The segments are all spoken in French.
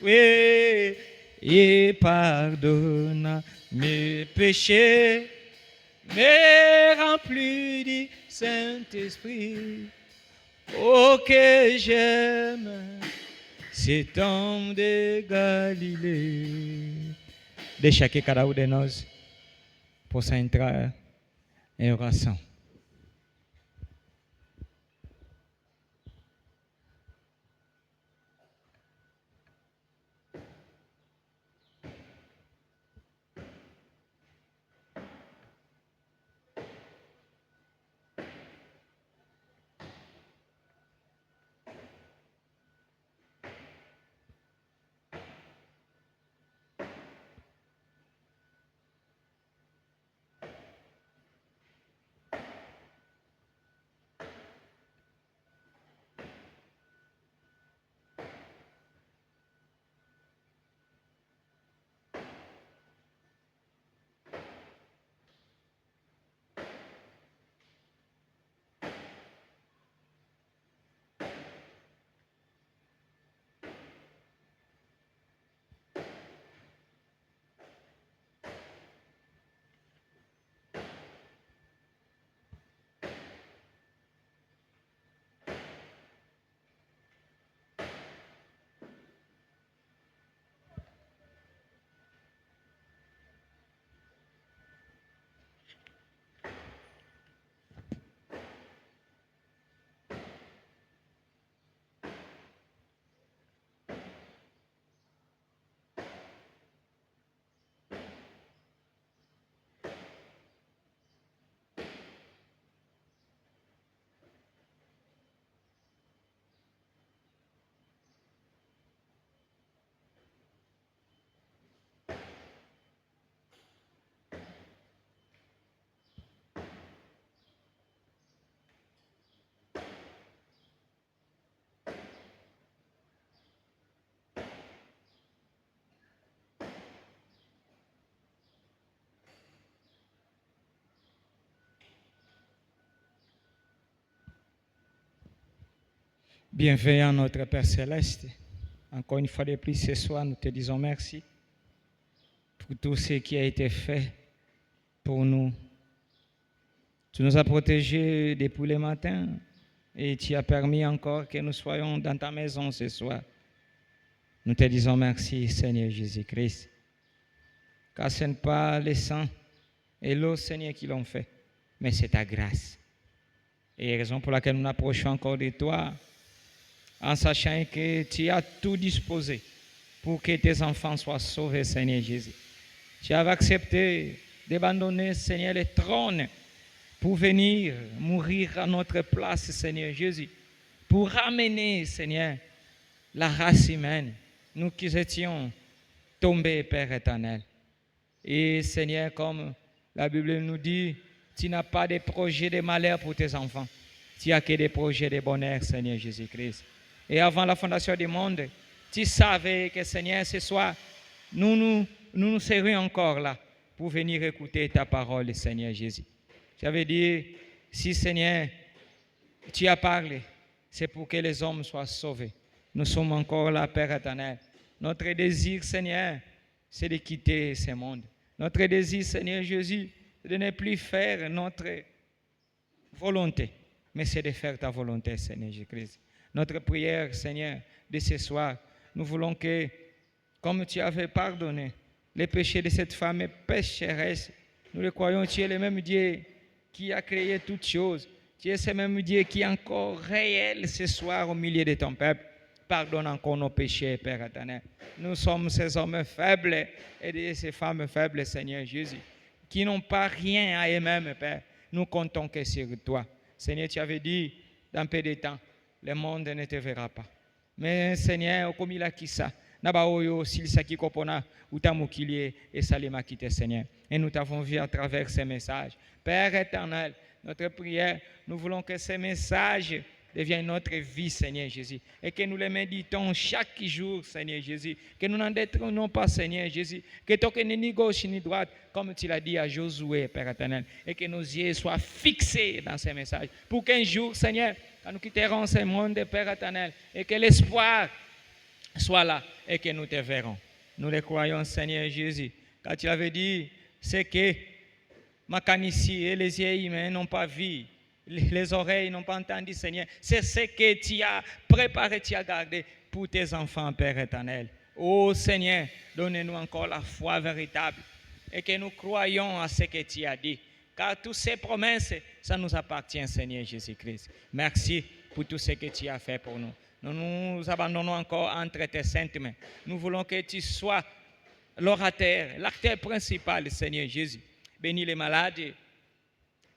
Oui, et pardonne mes péchés, mais remplis du Saint-Esprit. Oh, que j'aime cet homme de Galilée. Deixa que cada um de nós possa entrar em oração. Bienvenue notre Père Céleste. Encore une fois de plus ce soir, nous te disons merci pour tout ce qui a été fait pour nous. Tu nous as protégés depuis le matin et tu as permis encore que nous soyons dans ta maison ce soir. Nous te disons merci, Seigneur Jésus-Christ. Car ce n'est pas le sang et l'eau, Seigneur, qui l'ont fait, mais c'est ta grâce. Et raison pour laquelle nous approchons encore de toi, en sachant que tu as tout disposé pour que tes enfants soient sauvés, Seigneur Jésus. Tu avais accepté d'abandonner, Seigneur, le trône pour venir mourir à notre place, Seigneur Jésus, pour ramener, Seigneur, la race humaine, nous qui étions tombés, Père éternel. Et Seigneur, comme la Bible nous dit, tu n'as pas de projet de malheur pour tes enfants. Tu as que des projets de bonheur, Seigneur Jésus-Christ. Et avant la fondation du monde, tu savais que, Seigneur, ce soir, nous serions encore là pour venir écouter ta parole, Seigneur Jésus. J'avais dit, si, Seigneur, tu as parlé, c'est pour que les hommes soient sauvés. Nous sommes encore là, Père éternel. Notre désir, Seigneur, c'est de quitter ce monde. Notre désir, Seigneur Jésus, c'est de ne plus faire notre volonté, mais c'est de faire ta volonté, Seigneur Jésus-Christ. Notre prière, Seigneur, de ce soir, nous voulons que, comme tu avais pardonné les péchés de cette femme pécheresse, nous le croyons, tu es le même Dieu qui a créé toutes choses. Tu es ce même Dieu qui est encore réel ce soir au milieu de ton peuple. Pardonne encore nos péchés, Père éternel. Nous sommes ces hommes faibles et ces femmes faibles, Seigneur Jésus, qui n'ont pas rien à eux-mêmes, Père. Nous comptons que sur toi. Seigneur, tu avais dit, dans peu de temps, le monde ne te verra pas. Mais Seigneur, comme il a qui ça, Nabaoyo, Silsaki Kopona, Utamukilie et Salima Kite, Seigneur. Et nous t'avons vu à travers ces messages. Père éternel, notre prière, nous voulons que ces messages deviennent notre vie, Seigneur Jésus. Et que nous les méditons chaque jour, Seigneur Jésus. Que nous n'en détournons pas, Seigneur Jésus. Que toi, que ni gauche ni droite, comme tu l'as dit à Josué, Père éternel. Et que nos yeux soient fixés dans ces messages. Pour qu'un jour, Seigneur, quand nous quitterons ce monde, Père éternel, et que l'espoir sois là et que nous te verrons. Nous le croyons, Seigneur Jésus. Quand tu avais dit, c'est que Makanici et les yeux humains n'ont pas vu, les oreilles n'ont pas entendu, Seigneur. C'est ce que tu as préparé, tu as gardé pour tes enfants, Père éternel. Oh Seigneur, donne-nous encore la foi véritable et que nous croyons à ce que tu as dit. Car toutes ces promesses, ça nous appartient, Seigneur Jésus-Christ. Merci pour tout ce que tu as fait pour nous. Nous nous abandonnons encore entre tes saintes mains. Nous voulons que tu sois l'orateur, l'acteur principal, Seigneur Jésus. Bénis les malades,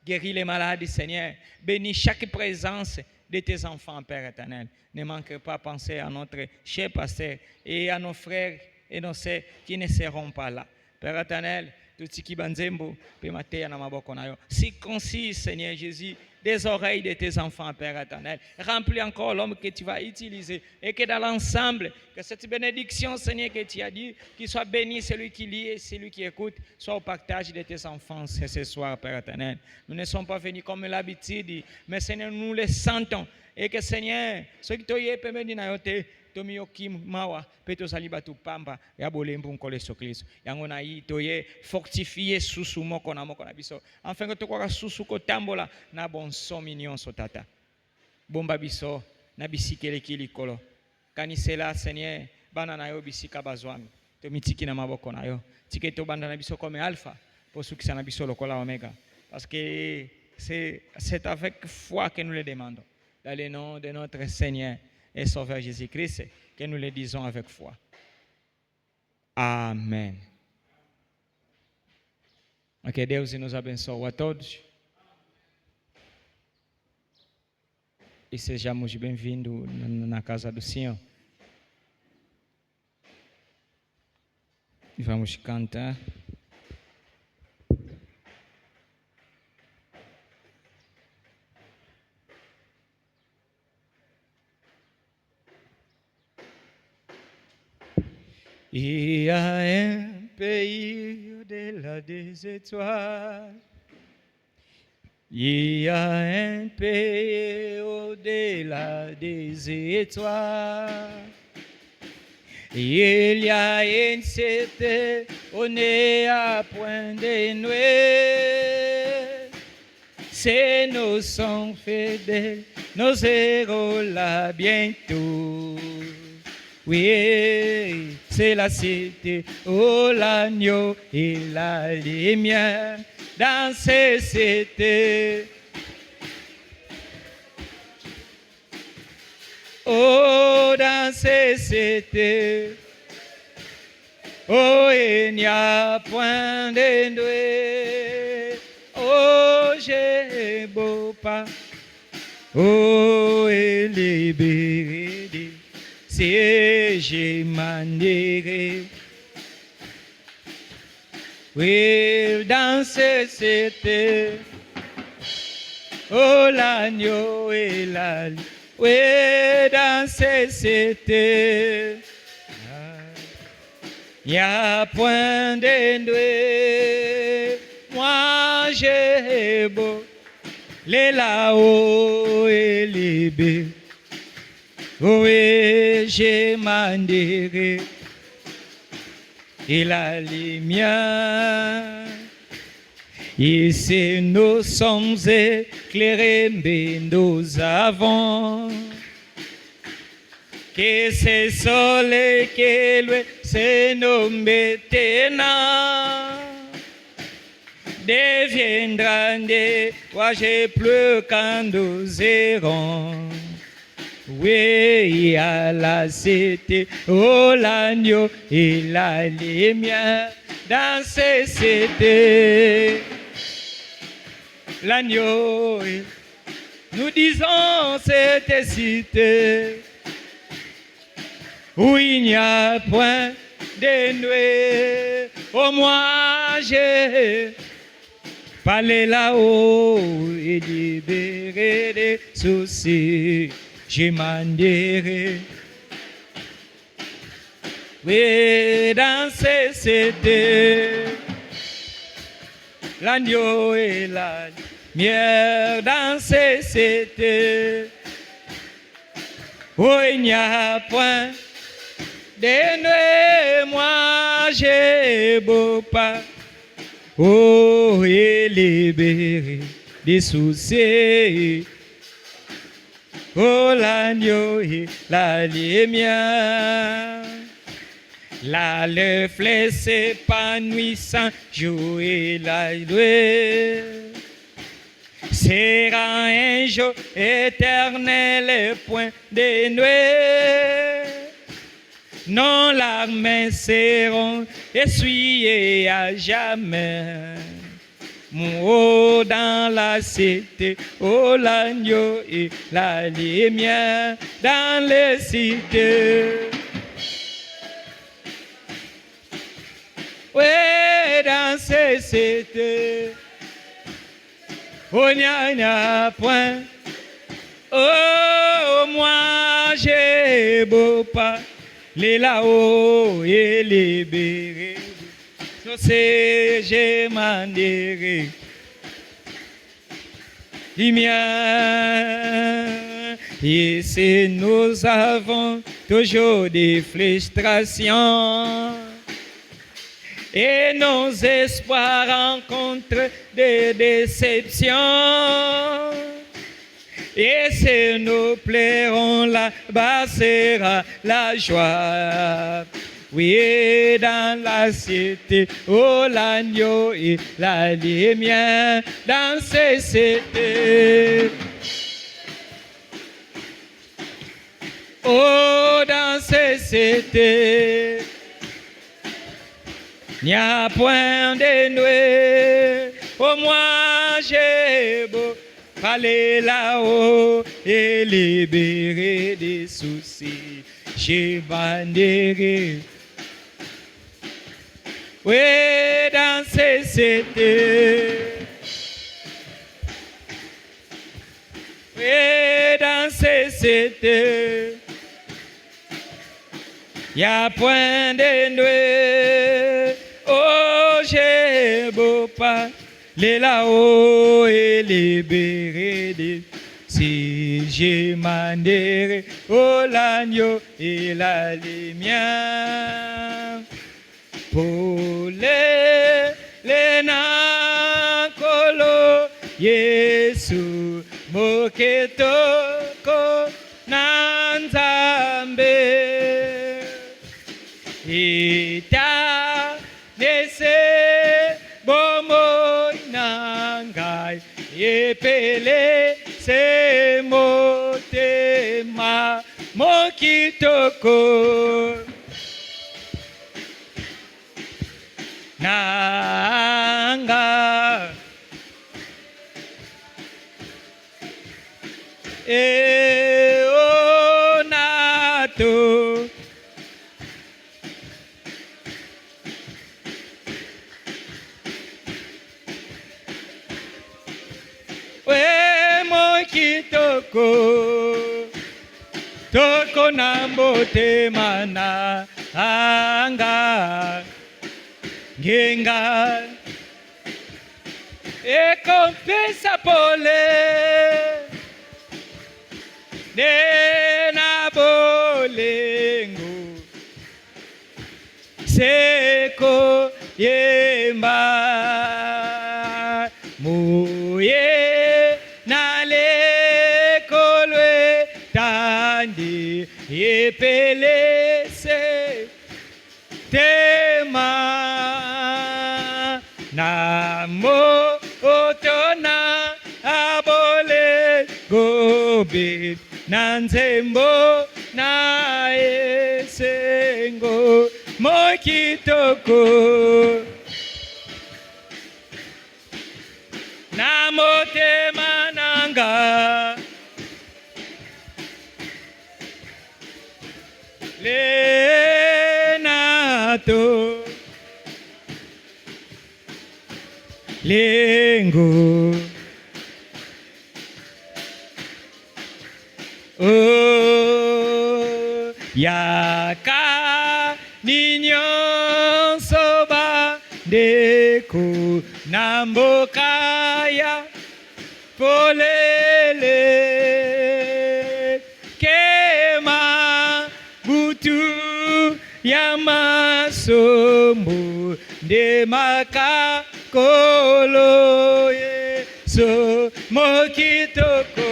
guéris les malades, Seigneur. Bénis chaque présence de tes enfants, Père éternel. Ne manque pas penser à notre cher pasteur et à nos frères et nos sœurs qui ne seront pas là. Père éternel, tout ce qui banzembo, circoncis, Seigneur Jésus, des oreilles de tes enfants, Père éternel. Remplis encore l'homme que tu vas utiliser et que dans l'ensemble, que cette bénédiction, Seigneur, que tu as dit, qu'il soit béni celui qui lit et celui qui écoute, soit au partage de tes enfants ce soir, Père éternel. Nous ne sommes pas venus comme l'habitude, mais Seigneur, nous les sentons. Et que Seigneur, ce qui t'a dit, tomiyoki mawa peto saliba tu pamba ya bolembu nkole sokliso yango na yi toye fortifier susu moko na biso enfin que tokoka susu kotambola na bonsomi nyonso tata bomba biso na bisikele kilikolo kanisela Seigneur bana na yo bisika bazwami tomitiki na maboko na yo tike to banda na biso comme alpha pour sukisa na biso lokola omega parce que c'est avec foi que nous le demandons dans le nom de notre Seigneur et Sauveur Jésus-Christ, que nous le disons avec foi. Amém. Que Deus nos abençoe a todos. E sejamos bem-vindos na casa do Senhor. E vamos cantar. Il y a un pays au-delà des étoiles. Il y a un pays au-delà des étoiles. Il y a une cité où n'est à point de nuit. C'est nous sommes fidèles, nous irons là bientôt. Oui, c'est la cité où l'agneau et la lumière dans ces cités. Oh, dans ces cités, oh, il n'y a point de nuit. Oh, j'ai beau pas, oh, il est libéré. Si j'ai maniéré, oui, dans ce cité, oh l'agneau et la, oui, dans ce cité, il n'y a point de nuit. Moi j'ai beau, les là-haut et les bébés. Oui, j'ai mandé et la lumière. Ici nous sommes éclairés, mais nous avons que ce soleil qui lui c'est nous maintenant deviendra des voyages plus quand nous irons. Oui, à la cité, oh l'agneau et la lumière dans ces cités. L'agneau, nous disons cette cité où il n'y a point de nuit. Oh moi j'ai parlé là-haut et libéré des soucis. Je m'en dirai. Oui, dans ces cités, l'agneau et la lumière dans ces cités, où il n'y a point Donne-moi, j'ai beau pas. Oh, et libéré des soucis. Oh, l'agneau et la lumière. Là, le fleuve s'épanouissant, jouer la louer. Sera un jour éternel et point dénoué. Non, larmes seront essuyées à jamais. Mon dans la cité, oh l'agneau et la lumière dans les cités. Oui, dans ces cités, oh n'y a point. Oh, moi j'ai beau pas. Les là-haut et libérés, c'est j'ai mandéré. Et si nous avons toujours des frustrations et nos espoirs rencontrent des déceptions. Et si nous plairons là-bas sera la joie. Oui, dans la cité, oh l'agneau et la lumière dans ces cités. Oh, dans ces cités, il n'y a point de nuit. Oh, moi j'ai beau aller là-haut et libérer des soucis. J'ai bandéré. Oui, dans ces cités. Oui, dans ces cités. Il n'y a point de nuit. Oh, j'ai beau pas. Les là-haut et libéré des si j'ai mandéré oh l'agneau et la lumière pour les nankolo Yesu moketoko nanzambe ita nese bomo nangai epele se motema mokitoko nanga onato kitoko toko nambote mana anga genga e confessa pole de na bolengo seko yemba muye epelese tema namo otona abole gobe nanzembo na esengo mokitoko namo tema nanga Lenato Lengo Oh Yaka Ninyo Soba Deku Nambokaya Polele Kema Butu Yamasomo de makakolo Yesu mokitoko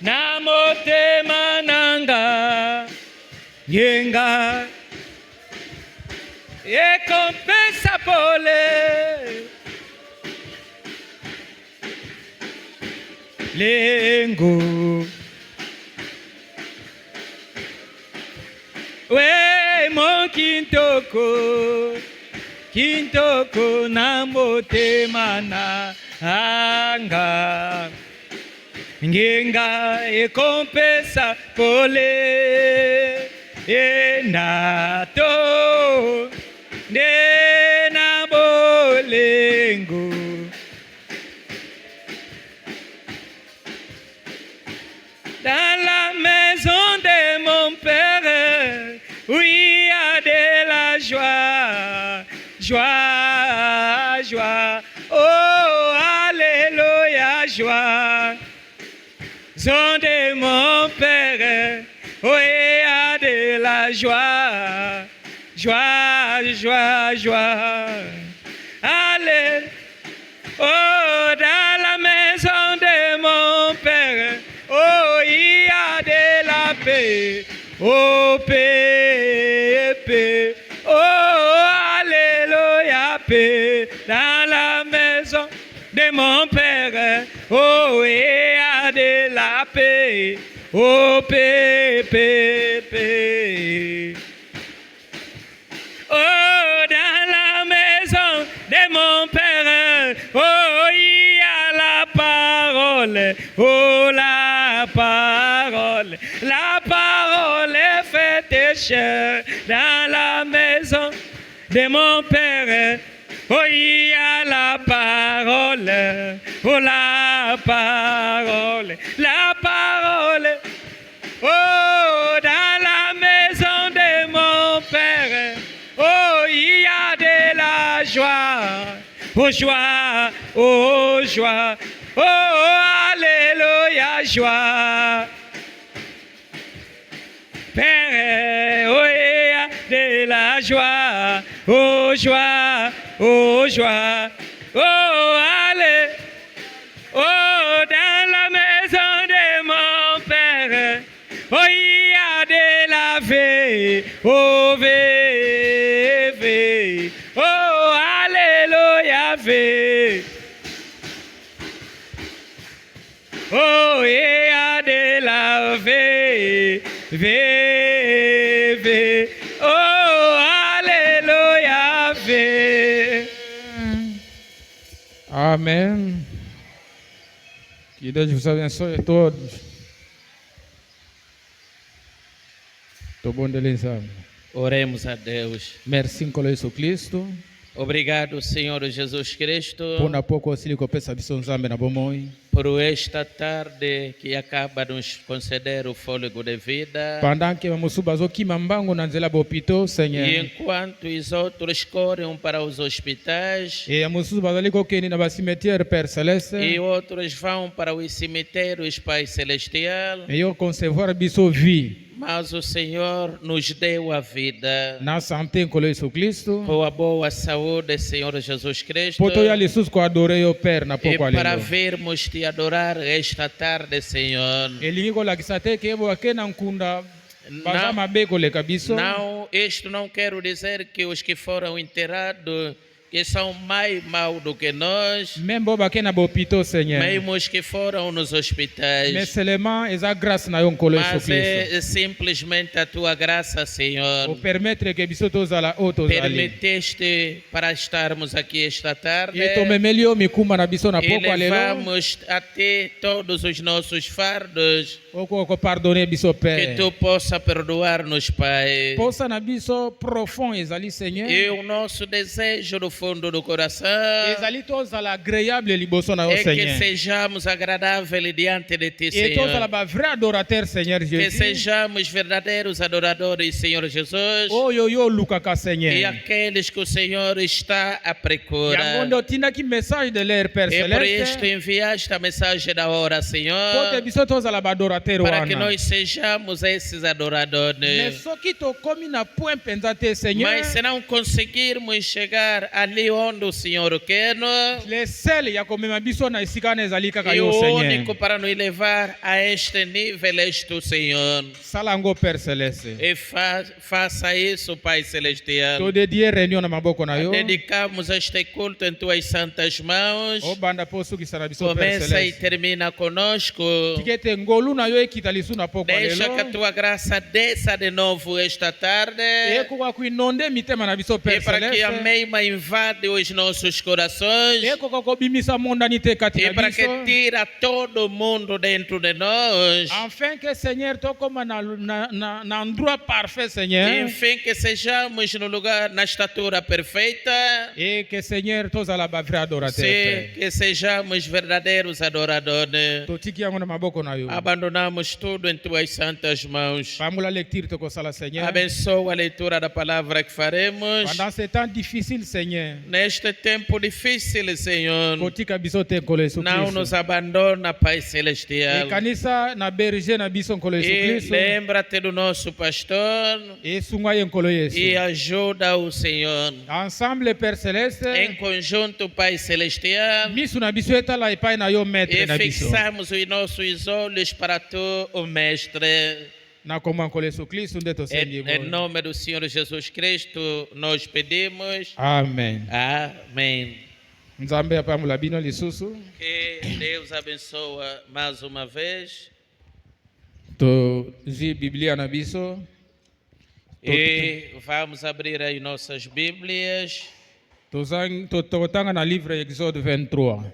Namotema nanga Yenga Recompensa pole Lengo We mon Kintoko namotema na anga Ngenga recompensa pole Enato Nena bolengo Dans la maison de mon père où il y a de la joie, joie, joie. Oh, alléluia, joie. Maison de mon père où il y a de la joie, joie, joie, joie. Alléluia. Oh, dans la maison de mon père, oh, il y a de la paix, oh, paix, paix, oh, alléluia, paix, dans la maison de mon père, oh, il y a de la paix, oh, paix, paix, paix. Oh, dans la maison de mon père, oh, il y a la parole, oh, la parole est faite chair. Dans la maison de mon père, oh, il y a la parole, oh, la parole, oh, dans la maison de mon père. Oh, il y a de la joie, oh joie, oh joie, oh alléluia, joie. Père, oh il y a de la joie, oh joie, oh joie, oh allez, oh dans la maison de mon père, oh il y a de la vie, oh vie. Oh, alléluia, ve. Oh, il y a de la ve. Oh, alléluia, ve. Amém. Que Deus vos abençoe a todos. Estou bom delícia. Oremos a Deus. Merci com Jesus Cristo. Obrigado, Senhor Jesus Cristo, Pona pouco auxílio que eu peço a visão zambe na bomoi. por esta tarde que acaba de nos conceder o fôlego de vida. Pendant que vamos subir aqui mambango na nzela bopito, Senhor. E enquanto os outros correm para os hospitais E vamos subir ali com quem na cemitério per celeste. e outros vão para os cemitérios, Pai Celestial, E eu conservar biso vi mas o Senhor nos deu a vida na santé com Jesus Cristo. com a boa saúde, Senhor Jesus Cristo, Poto ya Jesus com adorei o per na e pouco ali. para vermos te adorar esta tarde, Senhor. Ele ko la kisate ke bo akena nkunda baza mabeko le kabiso. Não, isto não quero dizer que os que foram enterrados que são mais maus do que nós, Membo bakena bopito, Senhor. mesmo os que foram nos Mais hospitais. seulement esa grâce na yon kolo Jesus Mas Cristo. é simplesmente a tua graça, O Senhor. permettre que biso tozala o tozali. Permiteste para estarmos aqui esta tarde E tomemelio mikuma na biso na e pouco alelo. levamos até todos os nossos fardos, Oko pardonner biso que Père. tu possa perdoar-nos, Pai. Posa na biso profond ezali Seigneur. E o nosso desejo do fundo do coração. ezali tozala agréable liboso na yo E que Seigneur. sejamos agradáveis diante de ti, Et tozala Senhor. ba vrai adorateur Seigneur Que Jésus. sejamos verdadeiros adoradores, Senhor Jesus. Oyo yo olukaka E Seigneur. aqueles que o Senhor está à procura. Yango nde otindaki message de l'air Père E por isto Céleste. enviaste a mensagem da hora, Po te Senhor, biso tozala ba adorateur para que wana. nós sejamos esses adoradores. Mais soki tokomi na point mpenza te Seigneur, Mas se não conseguirmos chegar ali onde o Senhor quer, le seul ya komema biso na esika wana ezali kaka e yo o Seigneur. único para nos levar a este nível és tu, Senhor. Sala yango Père Céleste. E faça isso, Pai Celestial. Todedie réunion na maboko na yo. Dedicamos este culto em tuas santas mãos. Obanda po osukisa na biso Père Começa e Céleste. termina conosco. Tike ete ngolu na yo ekita lisu na poko ya Deixa que a lelo. tua graça desça de novo esta tarde. Ekoka kuinonde mitema na biso E Père para que a Céleste. meima invade os nossos corações. Ekoka kobimisa mondanité kati E na para que biso. tira todo mundo dentro de nós. Afin que Seigneur tokoma na endroit parfait Seigneur. Enfim, que sejamos no lugar, na estatura perfeita. Et que Seigneur tozala ba vrai adorateur. Sim, que sejamos verdadeiros adoradores. Totiki yango na maboko na yo. Abandonamos tudo em tuas santas mãos. Pamula lecture tokosala Seigneur. Abençoa a leitura da palavra que faremos. Pendant ce temps difficile Seigneur. Neste tempo difícil, Senhor. Kotika biso te nkolo Yesu Não nos Kristo. abandona, Pai Celestial. Ekanisa na berger na biso nkolo Yesu E Kristo. lembra-te do nosso pastor Esunga ye nkolo Yesu. e ajuda o Senhor. Ensemble Père Céleste. Em conjunto, Pai Celestial, Misu na biso etala epai na yo maître e na biso. fixamos os nossos olhos para tu, o Mestre. Na kombo ya nkolo Yesu Kristo nde tosengi Em boye. nome do Senhor Jesus Cristo, nós pedimos. Amen. Amém. Nzambe apamula bino lisusu. Que Deus abençoa mais uma vez. Tozwi Biblia na biso. E vamos abrir aí nossas Bíblias. Tokotanga na livre Exode 23.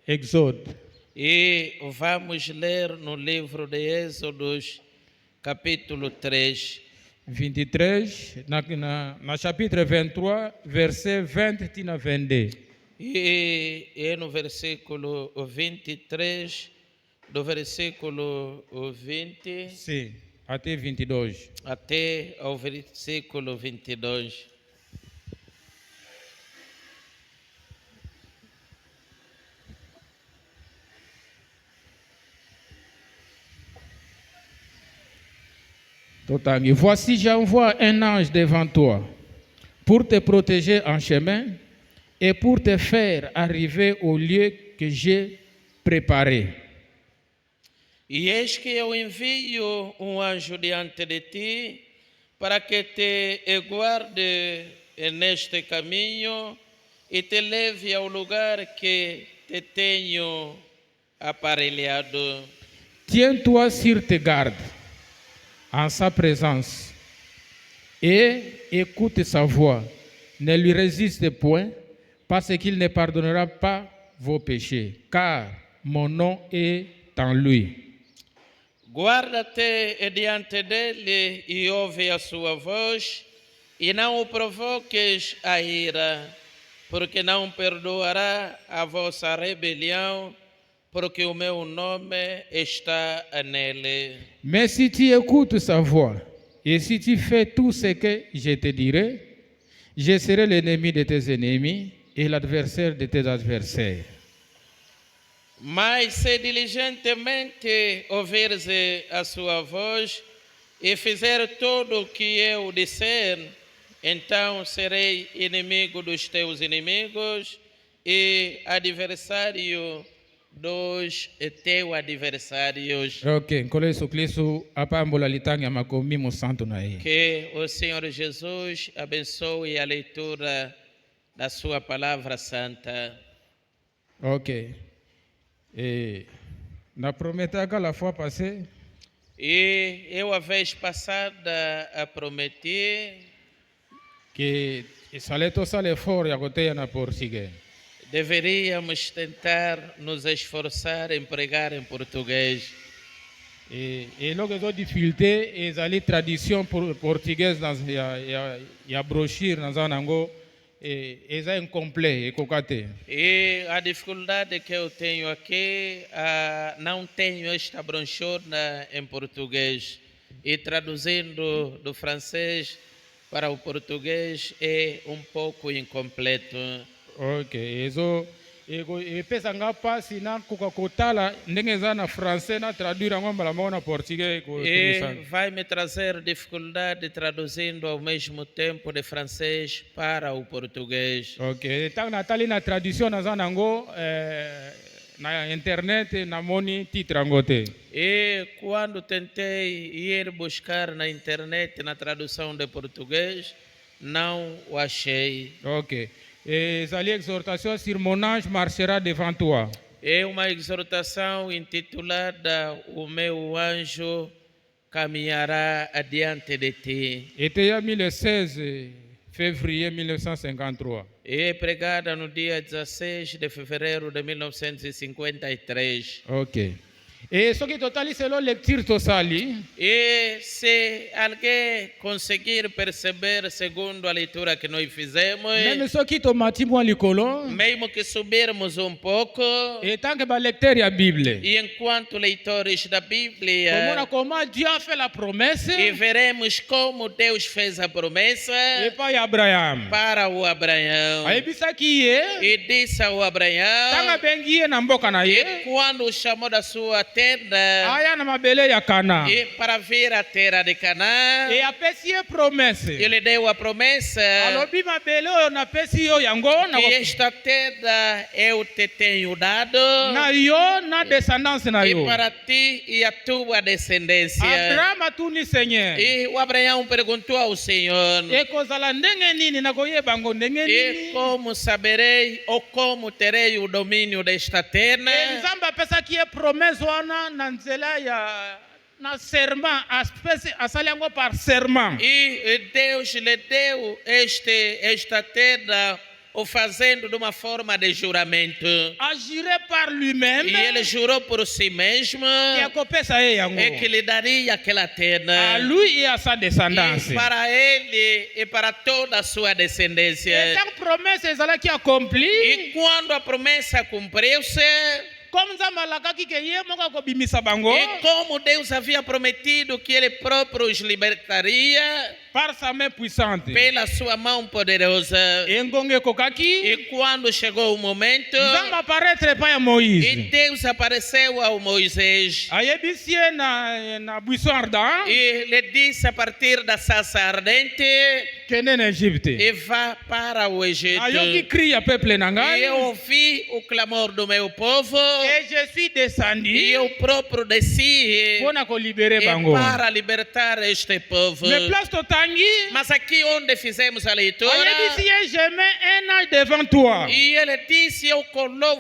Exode. E vamos ler no livro de Êxodos, capítulo 3. 23, na chapitre 23, verset 20 tina 22. E é no versículo 23, do versículo 20 Sim, até 22. até ao versículo 22. Totangi. Voici, j'envoie un ange devant toi pour te protéger en chemin et pour te faire arriver au lieu que j'ai préparé. E eis que eu envio anjo diante de ti, para que te guarde neste caminho e te leve ao lugar que te tenho aparelhado. Tiens-toi sur tes gardes en sa présence et écoute sa voix. Ne lui résiste point, parce qu'il ne pardonnera pas vos péchés, car mon nom est en lui. Guarda-te diante dele e ouve a sua voz, e não o provoques a ira, porque não perdoará a vossa rebelião, porque o meu nome está nele. Mais si tu écoutes sa voix et si tu fais tout ce que je te dirai, je serai l'ennemi de tes ennemis et l'adversaire de tes adversaires. Mas se diligentemente ouvires a sua voz e fizer tudo o que eu disser, então serei inimigo dos teus inimigos e adversário dos teus adversários. Ok, nkolo Yesu Kristo apambola litanga makomi mo santo na ye. Que o Senhor Jesus abençoe a leitura da sua palavra santa. Ok. Et na prometaka la fois passée E eu, a vez passada, prometi que sale tosala effort ya koteya na portugais. deveríamos tentar nos esforçar em pregar em português. eloko ezo difficulté ezali tradition portugaise ya brochure naza nango eza incomplet ekokate. E a dificuldade que eu tenho aqui, não tenho esta brochura em português. E traduzindo do francês para o português é um pouco incompleto. Ok, ezo epesa nga pasi na kotala ndenge eza na français na traduire yango mbala moko na portugais E vai me trazer dificuldade traduzindo ao mesmo tempo de francês para o português. Ok, ntango natali na traduction naza nango na internet namoni titre yango te. E quando tentei ir buscar na internet na tradução de português, não o achei. Ok. Ezali exhortation sur mon ange marchera devant toi. É uma exortação intitulada O meu anjo caminhará adiante de ti. Était le 16 février 1953. É pregada no dia 16 de fevereiro de 1953. Ok. E soki totali selo lecture tosali, E se alguém conseguir perceber, segundo a leitura que nós fizemos, même soki tomati mwa likolo, mesmo que subirmos um pouco, etanke ba lecteur ya Bible. e enquanto leitores da Komona Bíblia, comment Dieu a fait la promesse e veremos como Deus fez a promessa epai ya Abraham. para o Abraão. Ayebisaki ye, E disse ao tanga Abraão, bengi ye na mboka na e ye, quando o chamou da sua tenda, aya na mabele ya Kana. e para vir à terra de Canaã, E apesi ye promesse. ele deu a promessa Alobi mabele oyo napesi yo yango na que esta terra eu te tenho dado na yo na descendance na e yo. para ti e a tua descendência. Abraham atuni Seigneur. E o Abraão perguntou ao Senhor, Ekozala ndenge nini nakoyeba ngo ndenge e nini? como saberei ou como terei o domínio desta terra? Nzambe apesaki ye promesse wana na nzela ya na serment, asali yango par serment. E Deus lhe deu esta terra o fazendo de uma forma de juramento. Agiré par lui-même E ele jurou por si mesmo que akopesa ye yango que lhe daria aquela terra. a lui et à sa E descendance. para ele e para toda a sua descendência. Etango promesse ezalaki accompli, E quando a promessa cumpriu-se, comme Nzambe alakaki ke ye moko akobimisa bango e como Deus havia prometido que ele próprio os libertaria par sa main puissante. pela sua mão poderosa. Engonge ekokaki, E quando chegou o momento, Nzambe apparaître epai ya e Moïse. Deus apareceu ao Moisés Ayebisi ye na buisson ardent, e lhe disse a partir da sarça ardente, kende na Égypte. e vá para o Egito. Ayoki cri ya peuple na E ngai, eu ouvi o clamor do meu povo, et je suis descendu e eu próprio desci mpona kolibere e bango. para libertar este povo. Me place totangi, Mas aqui onde fizemos a leitura, ayebisi ye je mets un ange devant toi. e ele disse, eu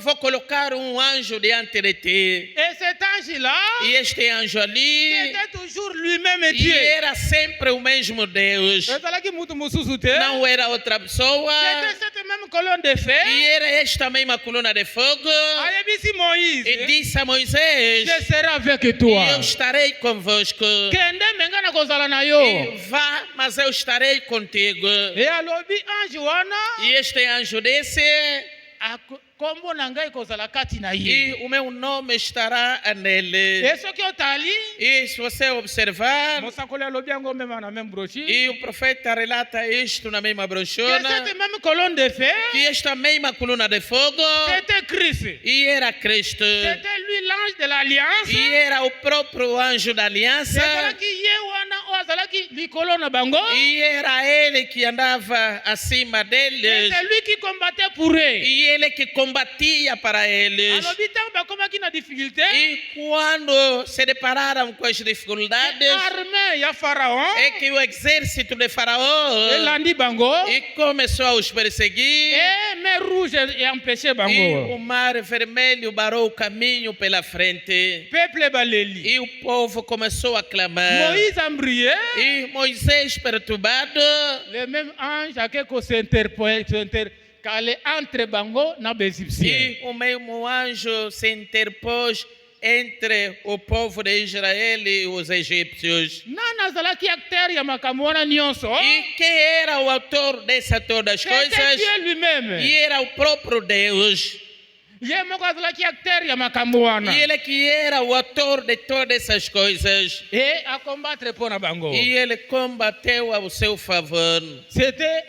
vou colocar um anjo diante de ti. Et cet ange-là, E este anjo ali, était toujours lui-même e Dieu. era sempre o mesmo Deus. Ezalaki mutu mosusu te. Não era outra pessoa. C'était cette même colonne de E feu. era esta mesma coluna de fogo. Ayebisi E Moïse, disse a Moisés, je serai avec e toi. eu estarei convosco. Kende menga na kozala na yo. E vá, mas eu estarei contigo. E alobi ange wana, E este anjo disse, kombo na ngai kozala kati na e ye. o meu nome estará nele. E soki otali, E se você observar, mosakoli alobi yango mema na même brochure, e o profeta relata isto na mesma que brochura, cette même colonne de feu, que esta mesma coluna de fogo, c'était Christ. e era Cristo, C'était lui l'ange de l'alliance. e era o próprio anjo da aliança, Ezalaki ye wana oyo azalaki likolo na bango. e era ele que andava acima Et deles, c'est lui qui combattait pour eux. e ele que combatia para eles. Alobi ntango bakomaki na difficulté, E quando se depararam com as dificuldades, armée ya Pharaon é que o exército de Faraó elandi bango, e começou a os perseguir, et mer rouge empêché e o bango. mar vermelho barou o caminho pela frente, Peuple baleli. e o povo começou a clamar. Moïse embrié, E Moisés, perturbado, le même ange akeko s'intercaler entre bango na bégyptien. e o mesmo anjo se interpôs entre o povo de Israel e os egípcios. nani azalaki acteur ya makambo wana nyonso? E quem era o autor dessas todas as C'était coisas? Dieu lui-même. E era o próprio Deus. Ye moko azalaki acteur ya makambo wana. E ele que era o autor de todas essas coisas. E akombattre mpo na bango. E ele combateu ao seu favor. C'était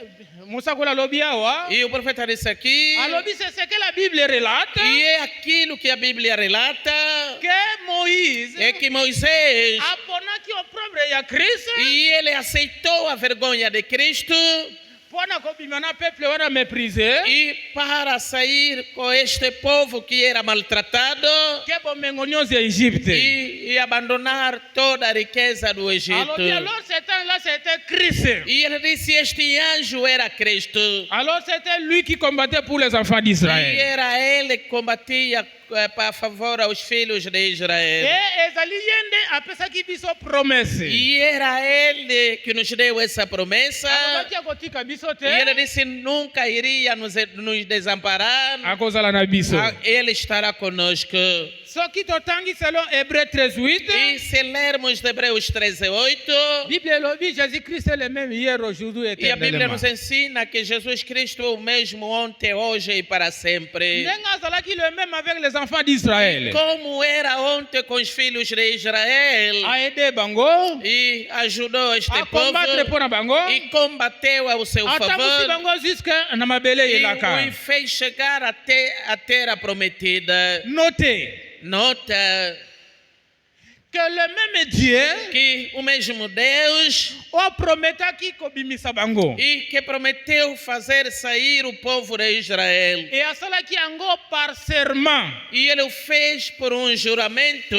mosakoli alobi awa. E o profeta disse aqui, Alobi c'est ce que la Bible relate. e é aquilo que a Bíblia relata, Que Moïse é que Moisés, aponaki opprobre ya Kristo e ele aceitou a vergonha de Cristo, mpo na kobima na peuple wana méprisé. e para sair com este povo que era maltratado, Ke bomengo nyonso ya Égypte. e abandonar toda a riqueza do Egito. Alobi alors cet ange-là c'était Christ. E ele disse, este anjo era Cristo. Alors c'était lui qui combattait pour les enfants E d'Israël. era ele que combatia para favor aos filhos de Israel. Et ezali ye nde apesaki biso promesse. E era ele que nos deu essa promessa. Alobaki akotika biso te. E ele disse, nunca iria nos desamparar. Akozala na biso. Ele estará conosco. Soki totangi selon Hébreu 13:8. E se lermos de Hebreus 13:8, Bible elobi Jésus-Christ est le même hier, aujourd'hui et e a Bíblia éternellement. nos ensina que Jesus Cristo é o mesmo ontem, hoje e para sempre. Ndenge azalaki le même avec les enfants d'Israël. Como era ontem com os filhos de Israel. A aidé bango. E ajudou este A povo. combattre mpo na bango. E combateu ao seu Atambusi favor. bango jusqu'à na mabele E yelaka. o fez chegar até a terra prometida. Notez Nota que le même Dieu que o mesmo Deus o prometaki kobimisa bango. e que prometeu fazer sair o povo de Israel. Et asalaki yango par serment E ele o fez por um juramento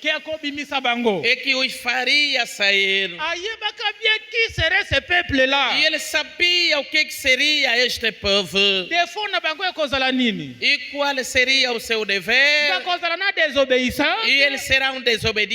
que akobimisa bango. e que os faria sair. Ayebaka bien qui serait ce peuple là. E ele sabia o que seria este povo Défaut na bango ekozala nini? e qual seria o seu dever. Bakozala na désobéissance. E eles serão desobedientes.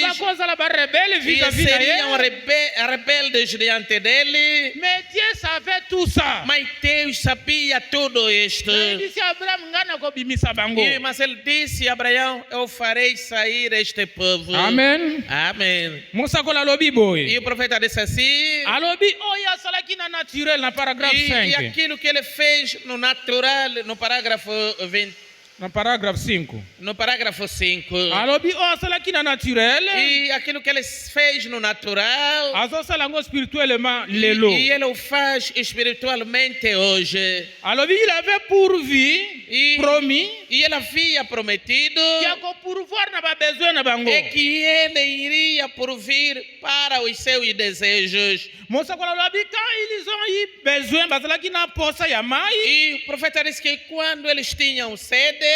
Bakozala ba rebelle E vis-à-vis na seriam ye. rebeldes diante dele. Mais Dieu savait tout ça. Mas Deus sabia tudo isto. Disse Abraham ngana kobimisa bango. Mas ele disse a Abraão, eu farei sair este povo. Amen. Amém. Mosakola alobi boye. E o profeta disse assim, Alobi oyo asalaki na naturel na paragraphe e 5. aquilo que ele fez no natural, no parágrafo 20, Na paragraphe 5. no parágrafo 5. Alobi oyo asalaki na naturel. E aquilo que ele fez no natural, Azosala yango spirituellement lelo. e ele o faz espiritualmente hoje. Alobi il avait pourvu, E, promis, e ele havia prometido que ako pourvoir na ba besoin na bango. é que ele iria provir para os seus desejos. Mosakola alobi quand ils ont eu besoin bazalaki na posa ya mai. E o profeta disse que quando eles tinham sede,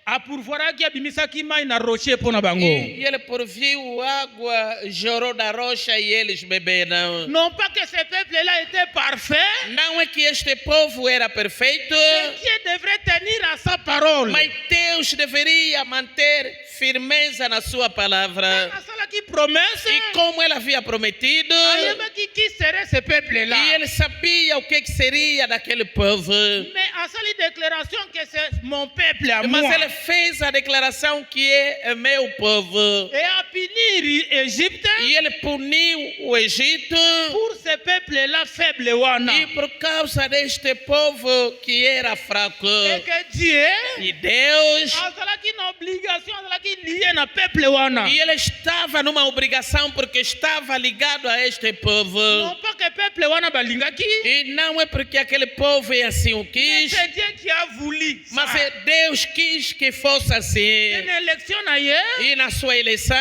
Apurvoiraki abimisaki mai na rocher mpo na bango. e ele proviu água, jorou da rocha e eles beberam. Non pas que ce peuple-là était parfait, Não é que este povo era perfeito, mais Dieu devrait tenir à sa parole. mas Deus deveria manter firmeza na sua palavra. Asalaki promesse. E como ele havia prometido, Ayebaki qui serait ce peuple-là. e ele sabia o que seria daquele povo. Mais asali déclaration que c'est mon peuple à moi. Mas ele fez a declaração que é meu povo. Et a punir Égypte E ele puniu o Egito. pour ce peuple-là faible wana. E por causa deste povo que era fraco. Et que Dieu E Deus, asalaki na obligation asalaki lié na peuple wana. e ele estava numa obrigação porque estava ligado a este povo. Non pas que peuple wana balingaki. E não é porque aquele povo é assim o Mais quis, c'est Dieu qui a voulu. mas ça. é Deus quis que fosse assim. Une élection na ye. E na sua eleição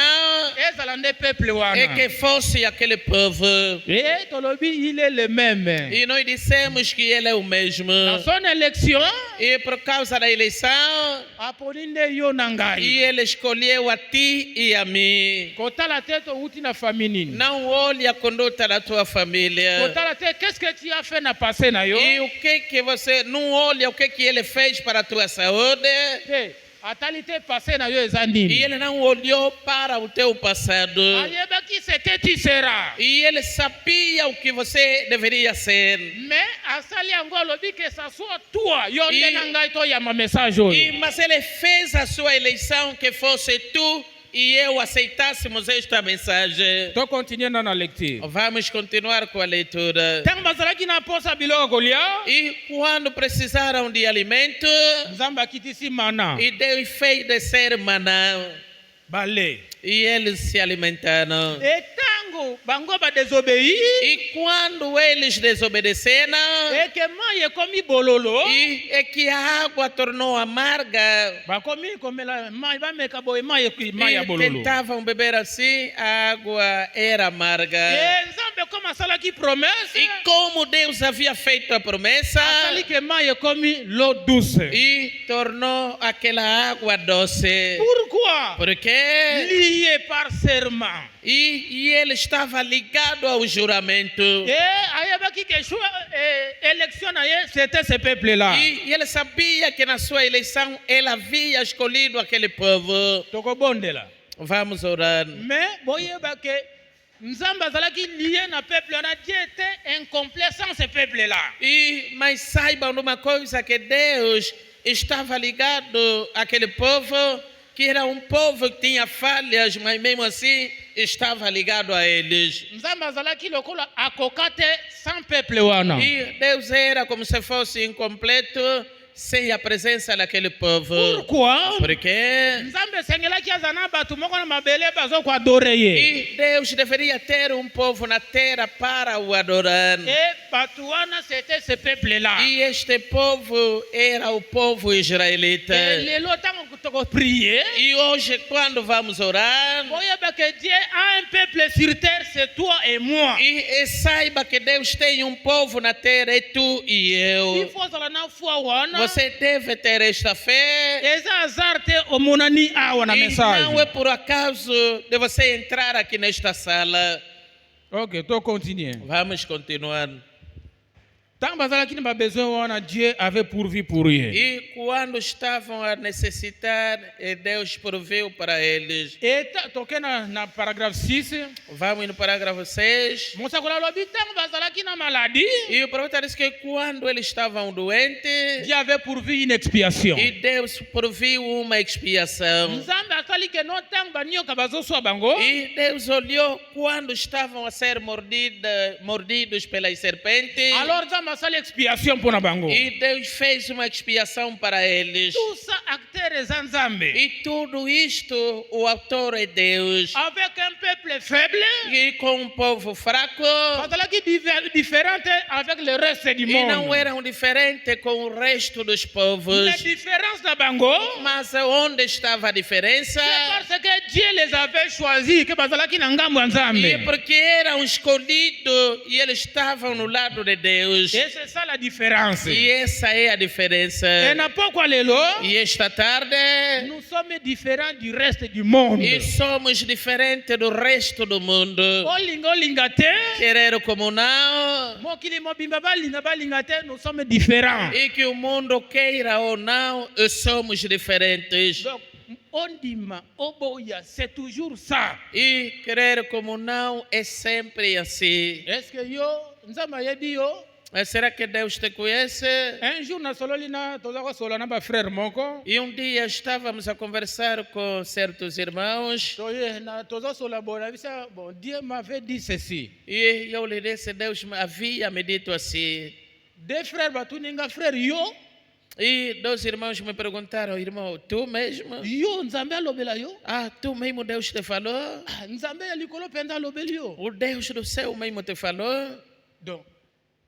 Ezala nde peuple é wana. que fosse aquele povo. Et tolobi il est le même. E nós dissemos que ele é o mesmo. Dans son élection, E por causa da eleição, aponi nde yo na e ngai. ele escolheu a ti e a mim. Kotala te touti na famille nini. Não olhe a conduta da tua família. Kotala te qu'est-ce que tu as fait na passé na yo. E o que você não olha o que ele fez para a tua saúde. Te atali te passé na yo eza E nini. ele não olhou para o teu passado. Ayebaki ce que tu seras. E ele sabia o que você deveria ser. Mais asali yango alobi que ça soit toi yo E- nde na ngai toyamba message oyo. Mas ele fez a sua eleição que fosse tu e eu aceitássemos esta mensagem. To continuer na lecture. Vamos continuar com a leitura. Ntango bazalaki na posa biloko kolia, E quando precisaram de alimento, Nzambe akitisi mana. e Deus fez descer maná. Bale. E eles se alimentaram. E tango bango badesobéi, E quando eles desobedeceram, e que mai ekomi bololo, e é que a água tornou amarga. bakomi komela mai bameka boye mai ya E bololo. tentavam beber assim, a água era amarga. E Nzambe koma asalaki promesse, E como Deus havia feito a promessa, asali que mai ekomi l'eau douce. e tornou aquela água doce. Pourquoi? Porque Lié par serment. e ele estava ligado ao juramento. E ayebaki que élection na ye c'était ce peuple là. E ele sabia que na sua eleição ele havia escolhido aquele povo. Tokobondela. Vamos orar. Mais boyeba que Nzambe azalaki lié na peuple wana, Dieu était incomplet sans ce peuple là. Mas saibam de uma coisa, que Deus estava ligado àquele povo, que era um povo que tinha falhas, mas mesmo assim estava ligado a eles. Nzambe azalaki lokola akokate sans peuple wana. E Deus era como se fosse incompleto sem a presença daquele povo. Pourquoi? Porque Nzambe sengelaki azana batu moko na mabele bazo ko adore ye. e Deus deveria ter um povo na terra para o adorar. E batu wana c'était ce peuple là. E este povo era o povo israelita. Et lelo tango toko prier, E hoje, quando vamos orar, boyeba que Dieu a un peuple sur terre, c'est toi et moi. e saiba que Deus tem um povo na terra, é tu e Il eu. faut zala na foi wana. Você deve ter esta fé. Eza azar te omonani awa na E message. não é por acaso de você entrar aqui nesta sala. Ok, to continuer. Vamos continuar. Tango bazalaki na besoin wana, Dieu avait pourvu pour ye. E quando estavam a necessitar, Deus proveu para eles. Et toke na paragraphe 6. Vamos no parágrafo 6. Mosakola lobi tango bazalaki na maladie, E o profeta disse que quando eles estavam doentes, Dieu avait pourvu une expiation. e Deus proviu uma expiação. Nzambe asali ke no tango banioka bazoswa bango. E Deus olhou quando estavam a ser mordidos pelas serpentes. Alors Nzambe asali expiation pour na bango. E Deus fez uma expiação para eles. Tout ça acteur eza Nzambe. E tudo isto, o autor é Deus. Avec un peuple faible, E com um povo fraco, bazalaki différente avec le reste du e monde. não eram diferentes com o resto dos povos. La différence na bango, Mas onde estava a diferença? c'est parce que Dieu les avait choisis, que bazalaki na ngambo ya E Nzambe. porque eram escolhidos e eles estavam no lado de Deus. Et c'est ça la différence. E essa é a diferença. Et na pokwa lelo, E esta tarde, nous sommes différents du reste du monde. e somos diferentes do resto do mundo. Olinga olinga te, Querer como não, mokili mobimba balinga te, nous sommes différents. e que o mundo queira ou não, somos diferentes. Donc, ondima, oboya, c'est toujours ça. E querer como não é sempre assim. Est-ce que yo, Nzambe ayebi yo? Mas será que Deus te conhece? Un jour na sololi na tozaka solo na ba frère moko. E um dia estávamos a conversar com certos irmãos, Toye na tozo sola bona bisa bon Dieu m'avait dit ceci. e eu lhe disse, Deus havia me dito assim. Deux frères batuninga frère yo, E dois irmãos me perguntaram, irmão, tu mesmo? yo Nzambe alobela yo. Ah, tu mesmo Deus te falou? Ah, Nzambe ya likolo penda alobeli yo. O Deus do céu mesmo te falou? Donc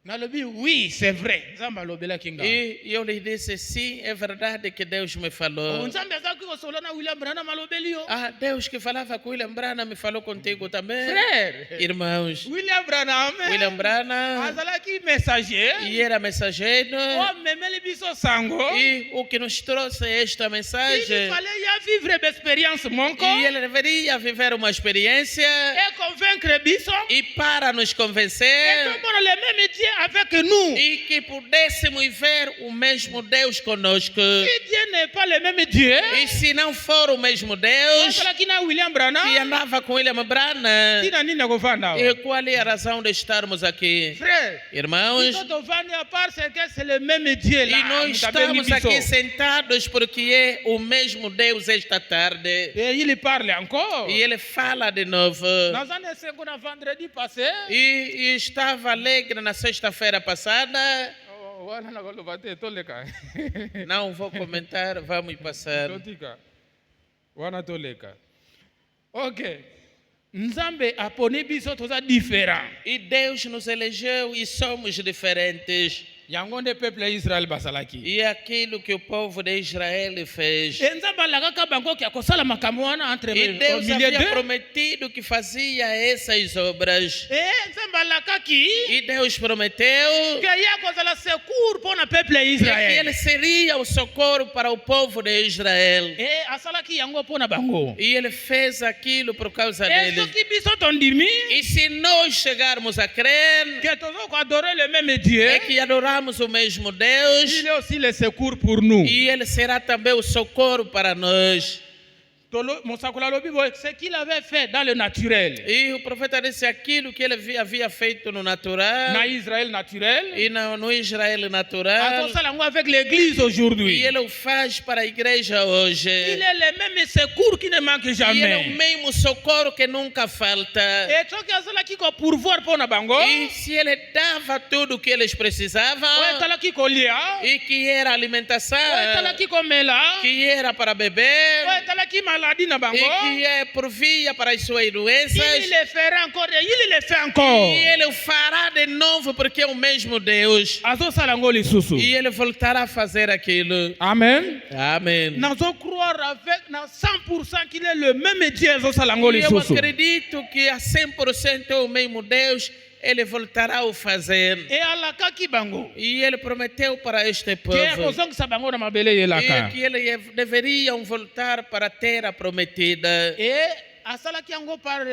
nalobi oui, c'est vrai. Nzambe alobela kinga. E eu lhe disse, sim, é verdade que Deus me falou. Nzambe azaki ko solo na William Branham alobeli yo. Ah, Deus que falava com William Branham me falou contigo também? Frère, Irmãos, William Branham. William Branham, Azalaki messager. e era mensageiro, Oh, memeli biso sango. e o que nos trouxe esta Il mensagem, fallait y vivre une expérience monko e ele deveria viver uma experiência, et convaincre biso. e para nos Et convencer, donc, le même Dieu avec nous. e que pudéssemos ver o mesmo Deus conosco. Si Dieu n'est pas le même Dieu, E se não for o mesmo Deus asalaki na William Branham, que andava com William Branham, tina nini nakofanda awa? e qual é a razão de estarmos aqui? Frère, Irmãos, biso tovandi à part c'est que c'est le même Dieu e là. nós Mutabengi estamos aqui biso. sentados porque é o mesmo Deus esta tarde. Et il parle encore. E ele fala de novo. Dans un essai qu'on a vendredi passé, E estava alegre na sexta-feira passada. wana nakoloba te toleka. Não vou comentar, vamos passar. Totika. Wana toleka. OK. Nzambe aponi biso toza différent. E Deus nos elegeu e somos diferentes. Yango nde peuple ya Israël basalaki. E aquilo que o povo de Israel fez. E Nzambe alakaka bango ki akosala makambo wana entre E au Deus milieu havia d'eux. prometido que fazia essas obras. E Nzambe alakaki E Deus prometeu que ye akozala secours mpona peuple ya que Israël. ele seria o socorro para o povo de Israel. E asalaki yango mpona bango. E ele fez aquilo por causa E deles. soki biso tondimi E se nós chegarmos a crer que tozokoadorer le même Dieu, é que adoramos o mesmo Deus, il est aussi le secours pour nous. e ele será também o socorro para nós. Mosakula alobi boye, ce qu'il avait fait dans le naturel, E o profeta disse aquilo que ele havia feito no natural na Israël naturel, e no Israel natural, akosala yango avec l'église e aujourd'hui. ele o faz para a igreja hoje. Il est le même secours qui ne manque E ele é o jamais. mesmo socorro que nunca falta. Et soki azalaki kopourvoir mpona bango, E se ele dava tudo o que eles precisavam, oyo etalaki kolia, e que era oyo alimentação, etalaki komela, que era para beber, oyo etalaki maladie na bango, e que provia para as suas doenças, il le fera encore, et il le fait encore. e ele o fará de novo porque é o mesmo Deus. Azosala yango lisusu. E ele voltará a fazer aquilo. Amen. Amém. Nazo croire avec na 100% qu'il est le même Dieu azosala yango E eu lisusu. acredito que a 100% é o mesmo Deus, ele voltará a fazer. E alakaki bango. E ele prometeu para este Que povo akozongisa bango na mabele e yelaka. que eles deveriam voltar para a terra prometida. E asalaki yango par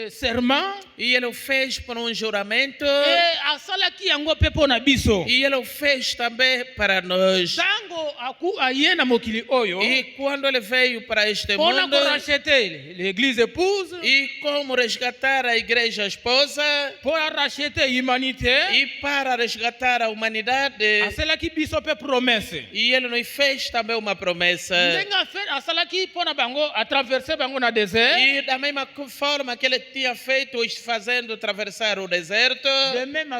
serment. E ele o fez por um juramento. E asalaki yango mpe mpo na biso. E ele o fez também para nós. Tango aye na mokili oyo, E quando ele veio para este mpona mundo, koracheter l'église épouse, e como resgatar a igreja esposa, mpona racheter humanité, e para resgatar a humanidade, asalaki biso mpe promesse. e ele nos fez também uma promessa. Ndenge asalaki mpona bango atraverse bango na désert, E da mesma forma que ele tinha feito, os fazendo atravessar o deserto, de même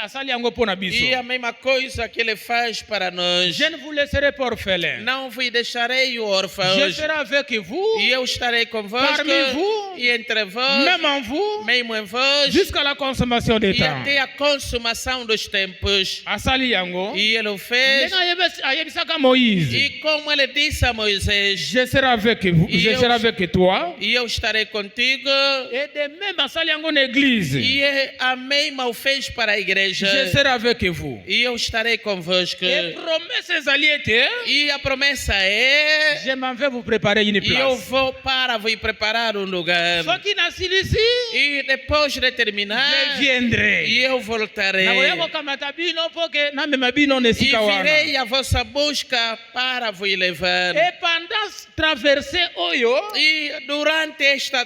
asali yango mpona biso. e a mesma coisa que ele faz para nós. Je ne vous laisserai pas orphelin. Não vos deixarei órfãos, Je serai avec vous, e eu estarei convosco, Parmi vous, e entre vós, même en vous, mesmo em vós, jusqu'à la consommation des e temps. até a consumação dos tempos. Asali yango. E ele o fez, Ndenge ayebisaka Moïse. e como ele disse a Moisés, Je serai avec vous, E je eu- serai avec toi. e eu estarei contigo, Et de même asali yango na église. e a mesma o fez para a igreja, Je serai avec vous. e eu estarei convosco. Et promesse ezali ete, E a promessa é, je m'en vais vous préparer une e eu place. vou para vos preparar um lugar. Soki nasilisi, E depois de terminar, je viendrai. e eu voltarei. Nakoya kokamata bino mpo ke namema bino na E esika wana. virei a vossa busca para vos levar. Et pendant traversée oyo, E durante esta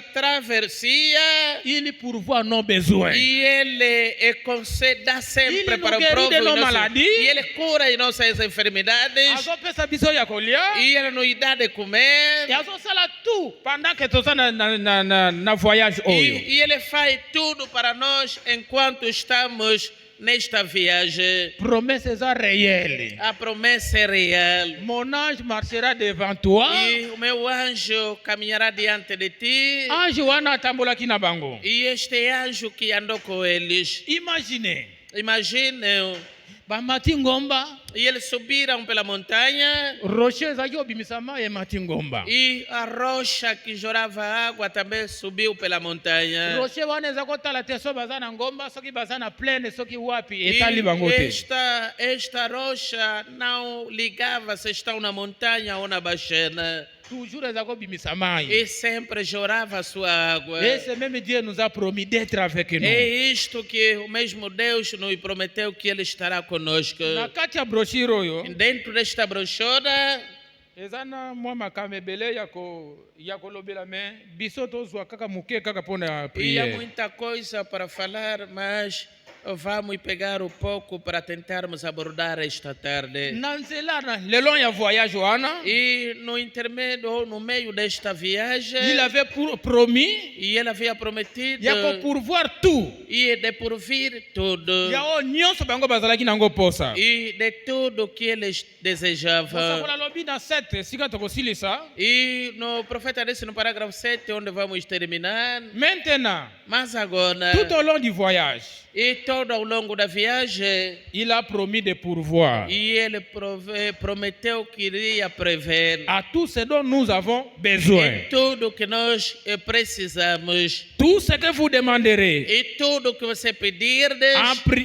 travessia, il pourvoit nos besoins. e ele concede sempre Ele para o nos povo guérit de nos e maladies. e ele cura as nossas enfermidades, Azopesa biso ya kolia. e ele nos dá de comer, Et azosala tout pendant que toza na voyage oyo. e ele faz tudo para nós enquanto estamos nesta viagem. Promesse eza réelle. A promessa é real. Mon ange marchera devant toi. E o meu anjo caminhará diante de ti. Ange wana atambolaki na bango. E este anjo que andou com eles, Imagine, imaginem, bamati ngomba, E eles subiram pela montanha. rocher ezalaki obimisa mai emati ngomba. E a rocha que jorava água também subiu pela montanha. rocher wana eza kotala te so baza na ngomba soki baza na plaine soki wapi E etali bango te. esta rocha não ligava se estão na montanha ou na baixena. Toujours eza kobimisa mai. E sempre jorava a sua água. Et ce même Dieu nous a promis d'être avec nous. É isto que o mesmo Deus nos prometeu que Ele estará conosco. Na kati ya brochure oyo Dentro desta brochura, eza na mwa makambo ebele ya kolobela me biso tozwa kaka moke kaka mpona e há priere. muita coisa para falar, mas vamos pegar um pouco para tentarmos abordar esta tarde. Na nzela na lelo ya voyage wana E no intermédio ou no meio desta viagem, il avait promis e Ele havia prometido ya kopourvoir tout e de porvir tudo ya oyo nyonso bango bazalaki nango posa. e de tudo que eles desejavam. Mosakola lobi na 7 esika tokosilisa. E no profeta disse no parágrafo 7, onde vamos terminar. Maintenant, Mas agora, tout au long du voyage, e todo ao longo da viagem, il a promis de pourvoir e ele prometeu que iria prever à tout ce dont nous avons besoin. em tudo que nós precisamos. Tout ce que vous demanderez E tudo que você pedirdes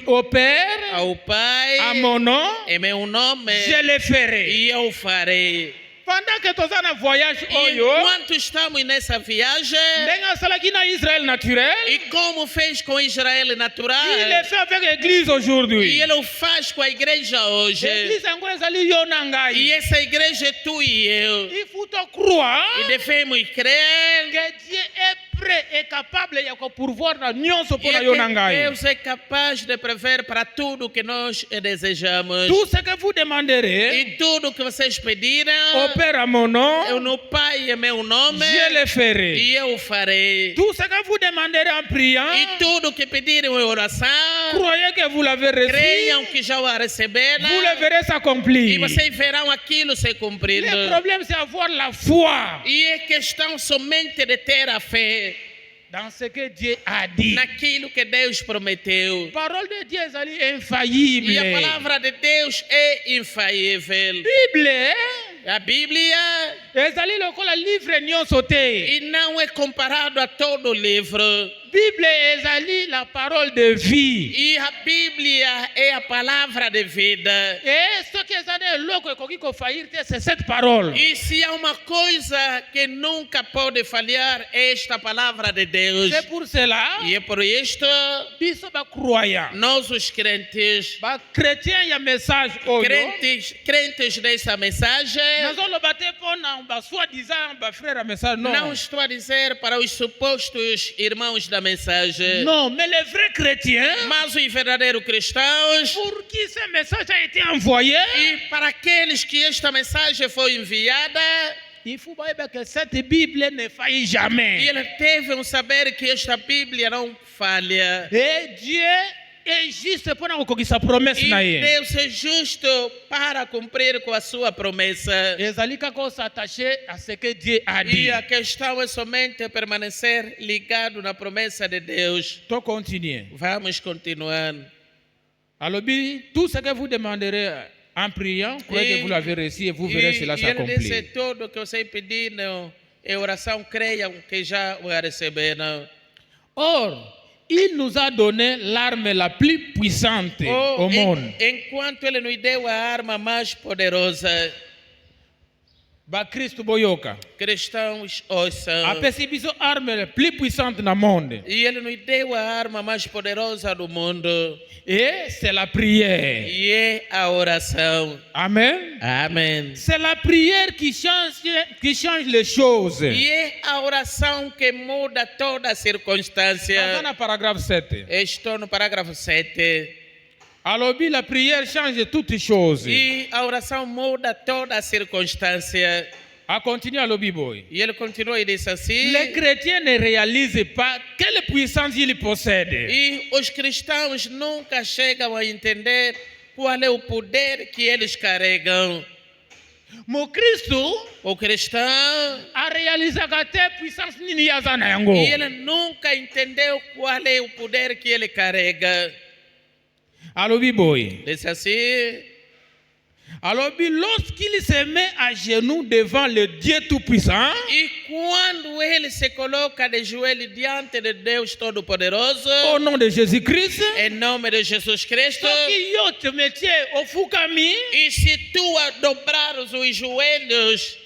au Père, ao Pai, à mon nom, em meu nome, je le ferai. e eu farei. Pendant que tu es en voyage, E oyo, enquanto estamos nessa viagem, ndenge asalaki na Israël naturel, e como fez com Israel natural, il le fait avec l'église e aujourd'hui. ele o faz com a igreja hoje. L'église yango ezali yo na E ngai. essa igreja é tu e eu. Il faut te croire E devemos crer que Dieu est prêt et capable ya pourvoir na nyonso e pona yo na que ngai. Deus é capaz de prever para tudo que nós desejamos. Tout ce que vous demanderez E tudo que vocês pediram, au Père à mon eu nom, no Pai em meu nome, je le ferai. e eu farei. Tout ce que vous demanderez en priant, E tudo que pedirem em oração, croyez que vous l'avez reçu, creiam que já o receberam, vous le verrez e s'accomplir. vocês verão aquilo se cumprindo. Le problème, c'est avoir la foi E é questão somente de ter a fé dans ce que Dieu a dit. naquilo que Deus prometeu. La parole de Dieu est E infaillible. a palavra de Deus é infaível. Bible A Bíblia ezali lokola livre nyonso te. e não é comparado a todo livro. Bible ezali la parole de vie. E a Bíblia é a palavra de vida. Et ce que ezali eloko ekoki kofaillir te, c'est cette parole. E se há uma coisa que nunca pode falhar, é esta palavra de Deus. C'est pour cela, E é por isto, biso ba croyant, nós os crentes, ba chrétien ya message oyo. crentes dessa mensagem, Nazoloba te pona ba soi-disant ba frère à message non. não estou a dizer para os supostos irmãos da mensagem, Non, mais les vrais chrétiens, mas os verdadeiros cristãos, pour qui ce message a été envoyé, e para aqueles que esta mensagem foi enviada, il faut savoir que cette Bible ne faillit e jamais. ele teve saber que esta Bíblia não falha. Et Dieu est juste pour nous sa promesse E na ye. Deus é justo para cumprir com a sua promessa. Ezali kako s'attacher à ce que Dieu a dit. E a questão é somente permanecer ligado na promessa de Deus. To continuer. Vamos continuar. Alobi, tout ce que vous demanderez en priant, croyez que vous l'avez reçu et vous verrez cela ele disse s'accomplir. tudo que vocês pediram em oração, creiam que já o receberam. Or, il nous a donné l'arme la plus puissante au monde. Enquanto ele nos deu a arma mais poderosa, Ba Christ boyoka. cristãos ouçam. Apesi biso arme la plus puissante na monde. E ele nos deu a arma mais poderosa do mundo. Et c'est la prière. E é a oração. Amen. Amém. C'est la prière qui change les choses. E é a oração que muda toda a circunstância. Dans le paragraphe 7. Estou no parágrafo 7. Alobi, la prière change toutes choses. E a oração muda toda a circunstância. A continuer alobi boy. E ele continua e diz assim: Les chrétiens ne réalisent pas quelle puissance ils possèdent. e os cristãos nunca chegam a entender qual é o poder que eles carregam. Mon Christ O cristão, a réalisé que puissance nini yaza na yango. e ele nunca entendeu qual é o poder que ele carrega. Alobi boy. Diz assim: Alors, lorsqu'il se met à genoux devant le Dieu Tout-Puissant, E quando ele se coloca de joelho diante de Deus Todo-Poderoso, au nom de Jésus-Christ, em nome de Jesus Cristo, qui yo te mettiez au Fukami, e se tu dobrares os joelhos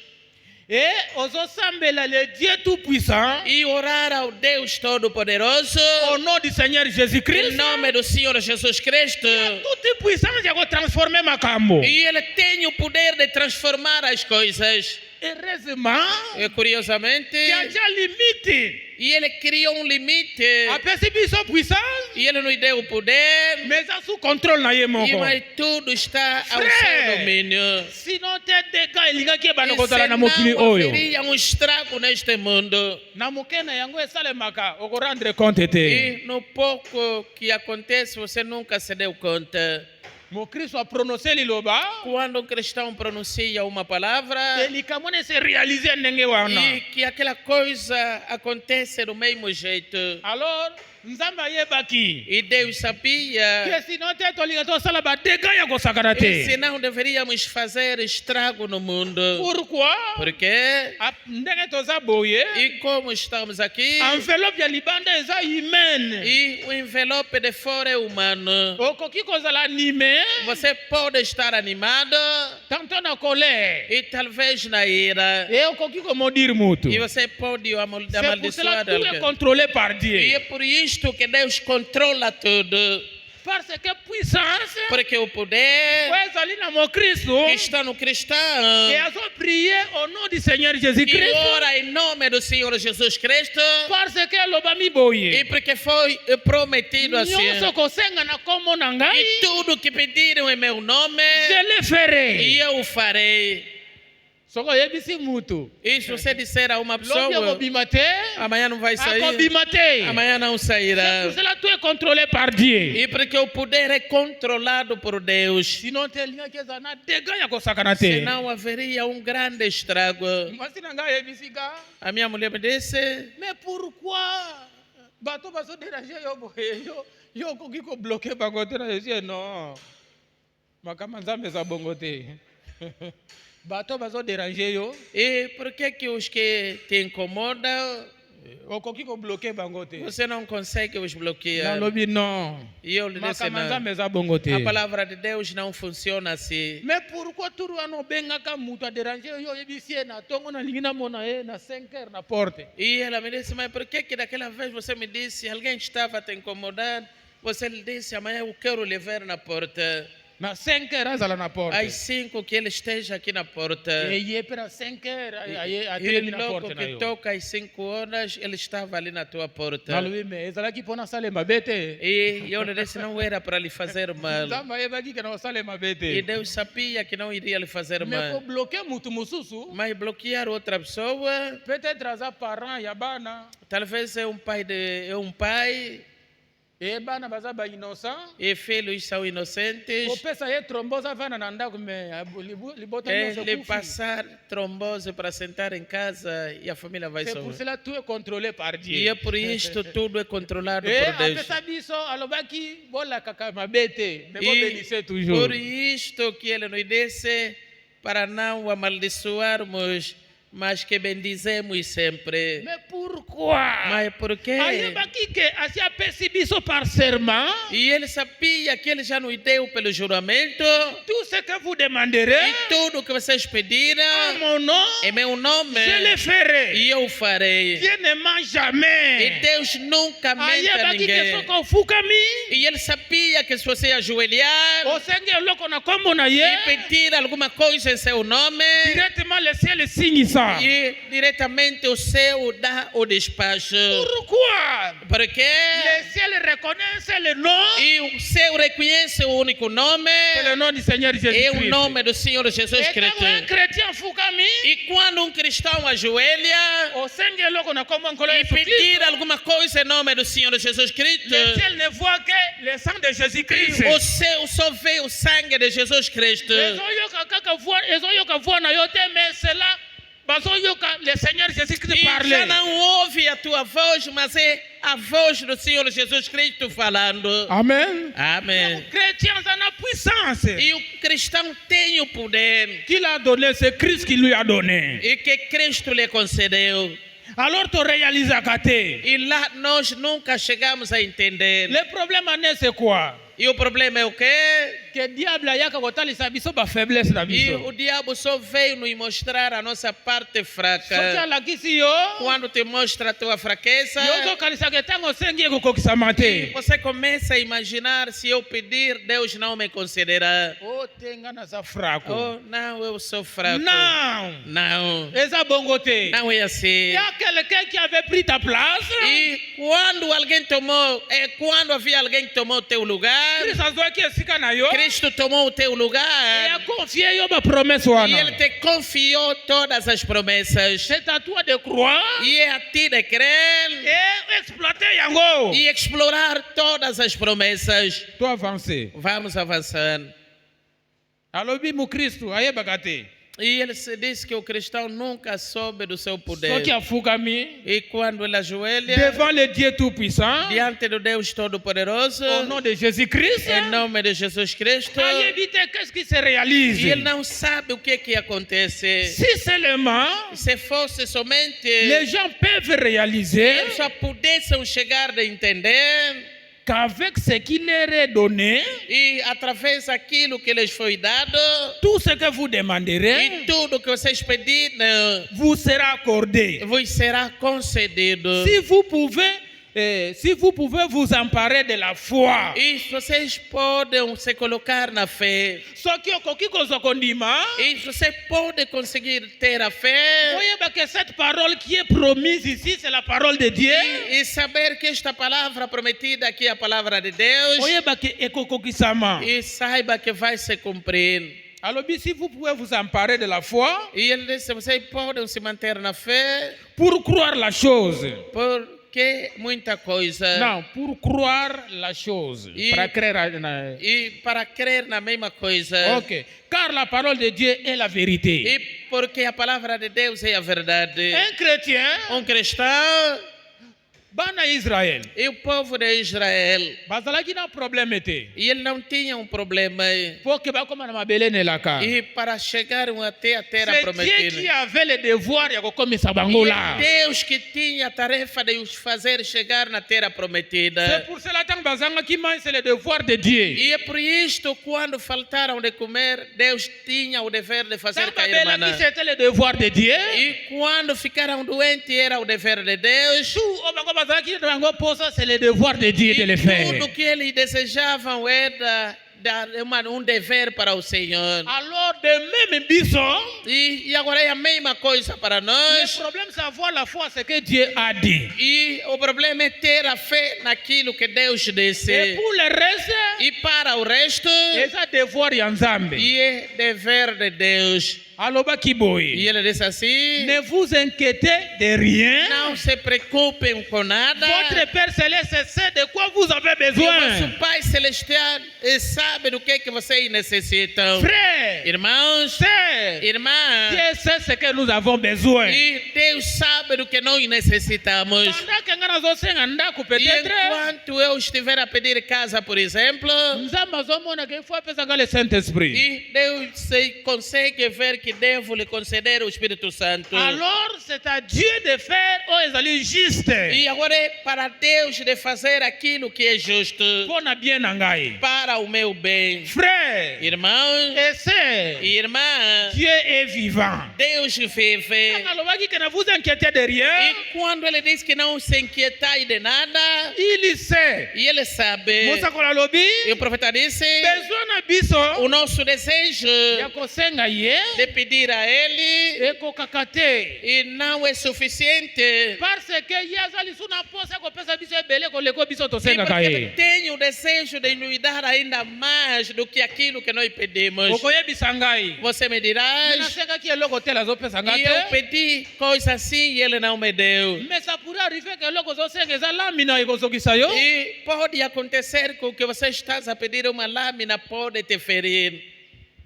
et aux Osambela, le Dieu Tout-Puissant, e orar ao Deus Todo-Poderoso, au nom du Seigneur em Jésus-Christ, nome do Senhor Jesus Cristo, toute puissance va transformer ma cambo. e ele tem o poder de transformar as coisas. Heureusement, E, curiosamente, il y a déjà limite. e ele criou limite, Après, si puissance, puissance, e ele nos deu o poder, mais ça sous contrôle na ye moko. e mas tudo está ao Frère. seu domínio. Sinon, te dega elinga ki E bana kozala na mokili senão oyo. haveria estrago neste mundo. Na mokena yango esalemaka oko rendre compte te. E no pouco que acontece, você nunca se deu conta. Mo Kristo a prononcé liloba, Quando um cristão pronuncia uma palavra, elikamone se réaliser ndenge wana. e que aquela coisa acontece do mesmo jeito. Alors, nzambe ayebaki. E Deus sabia, Que sinon te tolinga tosala ba dega ya kosakana e te. senão deveríamos fazer estrago no mundo. Pourquoi? Porque, Ndenge toza boye, e como estamos aqui, enveloppe ya libanda eza humaine. e o envelope de fora é humano. Okoki kozala animé, Você pode estar animado tantôt na colère. e talvez na ira. E okoki komodire mutu. E você pode C'est pour cela amaldiçoar que tout est alguém. contrôlé par E Dieu. é por isto que Deus controla tudo. Parce que puissance, Porque o poder ezali na mo Kristo, está no cristão. et azo prier au nom du Seigneur E Jésus-Christ, ora em nome do Senhor Jesus Cristo. parce que alobami boye. E porque foi prometido assim. Nyonso kosenga na kombo na ngai, E tudo que pediram em meu nome, je le ferai. e eu farei. Soko yebisi mutu. E se você disser a uma Lobi pessoa, akobima te, amanhã não vai sair, akobima te. amanhã não sairá. Pour cela tout est contrôlé par Dieu. E porque o poder é controlado por Deus. Sinon te linga keza na dega ya kosakana te. Senão haveria um grande estrago. Mwasi na ngai yebisi ka. A minha mulher me disse, Mais pourquoi bato bazo déranger yo boye yo okoki kobloke bango te na Yesu non makama nzambe eza bongo te bato bazo déranger yo e por que os que te incomodam, okoki kobloke bango te você não consegue os bloquear? nalobi non E eu lhe disse, makama não. nzambe eza bongo te A palavra de Deus não funciona assim. mais pourquoi turu wana obengaka mutu adéranger yo oyebisi ye na ntongo nalingi namona ye na 5 heures na porte E ela me disse, mas por que daquela vez você me disse, alguém estava te incomodando, você lhe disse, amanhã eu quero lhe ver na porta. na 5 heures azala na porte Às 5 que ele esteja aqui na porta. eye mpe na 5 heures E atelemi na logo porte na que yo toca às 5 horas, ele estava ali na tua porta. nalobi mais ezalaki mpo nasala mabe te E eu lhe disse, não era para lhe fazer mal. nzambe ayebaki ke na kosala mabe E te Deus sabia que não iria lhe fazer mais mal. kobloke mutu mosusu Mas bloquear outra pessoa, peut-être aza parent ya bana talvez é um pai e bana baza bainnocent e filhos são inocentes. kopesa ye trombose avanda na ndako me libota nyonso Ele ekufi. passar trombose para sentar em casa e a família vai C'est pour sofrer. cela tout est contrôlé par E Dieu é por isto tudo é controlado e por Deus. apesa biso alobaki bolakaka mabe te me E bobénisse toujours por isto que ele nos disse para não amaldiçoarmos, mas que bendizemos sempre. mais pourquoi Mas por quê? ayebaki ke asi apesi biso par serment E ele sabia que ele já nos deu pelo juramento. tout ce que vous demanderez E tudo que vocês à pediram mon nom em meu nome, je le ferai e eu farei. Dieu ne ment E jamais Deus nunca mente a ayebaki ke ninguém. soki ofukami E ele sabia que se você ajoelhar osenge eloko na kombo na ye e pedir alguma coisa em seu nome, directement le ciel signe ça e diretamente o céu dá o despacho. pourquoi Porque le ciel reconnaît le nom e o céu reconhece o único nome, c'est le nom du Seigneur é o Jésus-Christ nome do Senhor Jesus et Cristo. quand un chrétien fukami E quando um cristão ajoelha osenge eloko na kombo nkolo e Yesu pedir Christ alguma coisa em nome do Senhor Jesus Cristo, le ciel ne voit que le sang de Jésus-Christ o céu só vê o sangue de Jesus Cristo. ezoyoka kaka voix ezoyoka voix na yo te mais cela le Seigneur Jésus-Christ E já parler. não ouve a tua voz, mas é a voz do Senhor Jesus Cristo falando. Amen. Amém. Chrétien, ça a puissance E o cristão tem o poder qu'il a donné, c'est Christ qui lui a donné. e que Cristo lhe concedeu. Alors tu réalises à côté. E lá nós nunca chegamos a entender. Le problème c'est quoi? E o problema é o quê? Que le diable a yakalisa biso ba faiblesse na E biso. o diabo só veio nos mostrar a nossa parte Soki fraca. alakisi yo, Quando te mostra a tua fraqueza, yo ozokanisa ke ntango osengi ekokokisama te. você começa a imaginar: se eu pedir, Deus não me concederá. Otenga naza fraco. Oh, não, eu sou fraco. Non. Não, Eza bongo te. não é assim. Il y a quelqu'un qui avait pris ta place. E quando havia alguém que tomou teu lugar, Cristo azoaki esika na yo. Cristo tomou o teu Et a lugar. confié yo ba promesse E wana. Ele te confiou todas as promessas. C'est à toi de croire E é a ti de crer et exploiter yango. e explorar todas as promessas. Tu avancer. Vamos avançando. Alobi mu Kristo ayebaka te. E ele se diz que o cristão nunca soube do seu poder. Soki afukami E quando ele ajoelha devant le Dieu tout-puissant, diante do Deus Todo-Poderoso, au nom de Jésus-Christ, em nome de Jesus Cristo, ayebi te qu'est-ce qui se e réalise? ele não sabe o que acontece. Si seulement Se fosse somente les gens peuvent réaliser eles só pudessem chegar a entender qu'avec ce qui leur est donné, e através daquilo que lhes foi dado tout ce que vous demanderez e tudo que vocês pediram vous sera accordé. vos será concedido. Si vous pouvez vous emparer de la foi. E vocês podem se colocar na fé. Soki okoki kozwa kondima, E você pode conseguir ter a fé oyeba que cette parole qui est promise ici, c'est la parole de Dieu. e saber que esta palavra prometida aqui é a palavra de Deus Oyeba que ekokokisama. e saiba que vai se cumprir. Alors, si vous pouvez vous emparer de la foi E ele disse: vocês podem se manter na fé pour croire la chose. porque muita coisa. Non, pour croire la chose. E- Para crer E para crer na mesma coisa. Ok. Car la parole de Dieu est la vérité. E porque a palavra de Deus é a verdade. Un chrétien, Cristão bana Israël, e o povo de Israel. bazalaki na problème te. E ele não tinha problema. Porque bakoma na mabele nelaka. E para chegar até a terra C'est Dieu prometida. qui avait le devoir ya kokomisa bango E lá. Deus que tinha a tarefa de os fazer chegar na terra C'est prometida. pour cela que bazanga qui mange c'est le devoir de Dieu. E é por isto, quando faltaram de comer, Deus tinha o dever de fazer Tant cair babela maná. qui c'était le devoir de Dieu. E quando ficaram doentes, era o dever de Deus. Tout o bango bazanga qui bango posa c'est le devoir de Dieu de le E faire. tudo que eles desejavam era dever para o Senhor. Alors de même biso, E agora é a mesma coisa para le nós. problème c'est avoir la foi ce que Dieu a dit. E o problema é ter a fé naquilo que Deus disse. Et pour le reste, E para o resto, c'est un devoir ya Nzambe. e é dever de Deus. Aloba E kiboy. ele disse assim: Ne vous inquiétez de rien. não se preocupem com nada. Votre Père Céleste sait de quoi vous avez E o besoin. vosso Pai Celestial sabe do que vocês necessitam. Frère, Irmãos, sœurs, irmãs, Dieu sait ce que nous avons besoin. e Deus sabe do que nós necessitamos. Pendant que nga nazosenga ndako E peut-être, enquanto eu estiver a pedir casa, por exemplo, Nzambe azomona que il faut apesanga le Saint-Esprit. e Deus consegue ver que devo lhe conceder o Espírito Santo. Alors, c'est à Dieu de faire o ezali juste. E agora é para Deus de fazer aquilo que é justo Pona bien na ngai. para o meu bem. Frère Irmãos et sœurs, e irmãs, Dieu est vivant. Deus vive. Alobaki que ne vous inquiétez de rien. E quando ele diz que não se inquietai de nada, Il sait. e ele sabe. Mosakola lobi. E o profeta disse: Besoin na biso. o nosso desejo Ya kosenga ye. de pedir a Ele Ekokaka te. e não é suficiente. Parce que ye azali suna posa kopesa biso ebele koleko biso E tosengaka porque ele ye. tem o desejo de nos dar ainda mais do que aquilo que nós pedimos. Okoyebisa ngai. Você me dirás, Nasengaki eloko te azopesa nga e eu te. pedi coisa assim e ele não me deu. Mais ça pourrait arriver que eloko ozosenga eza lamina ekozokisa yo. E pode acontecer com que você está a pedir uma lâmina, pode te ferir.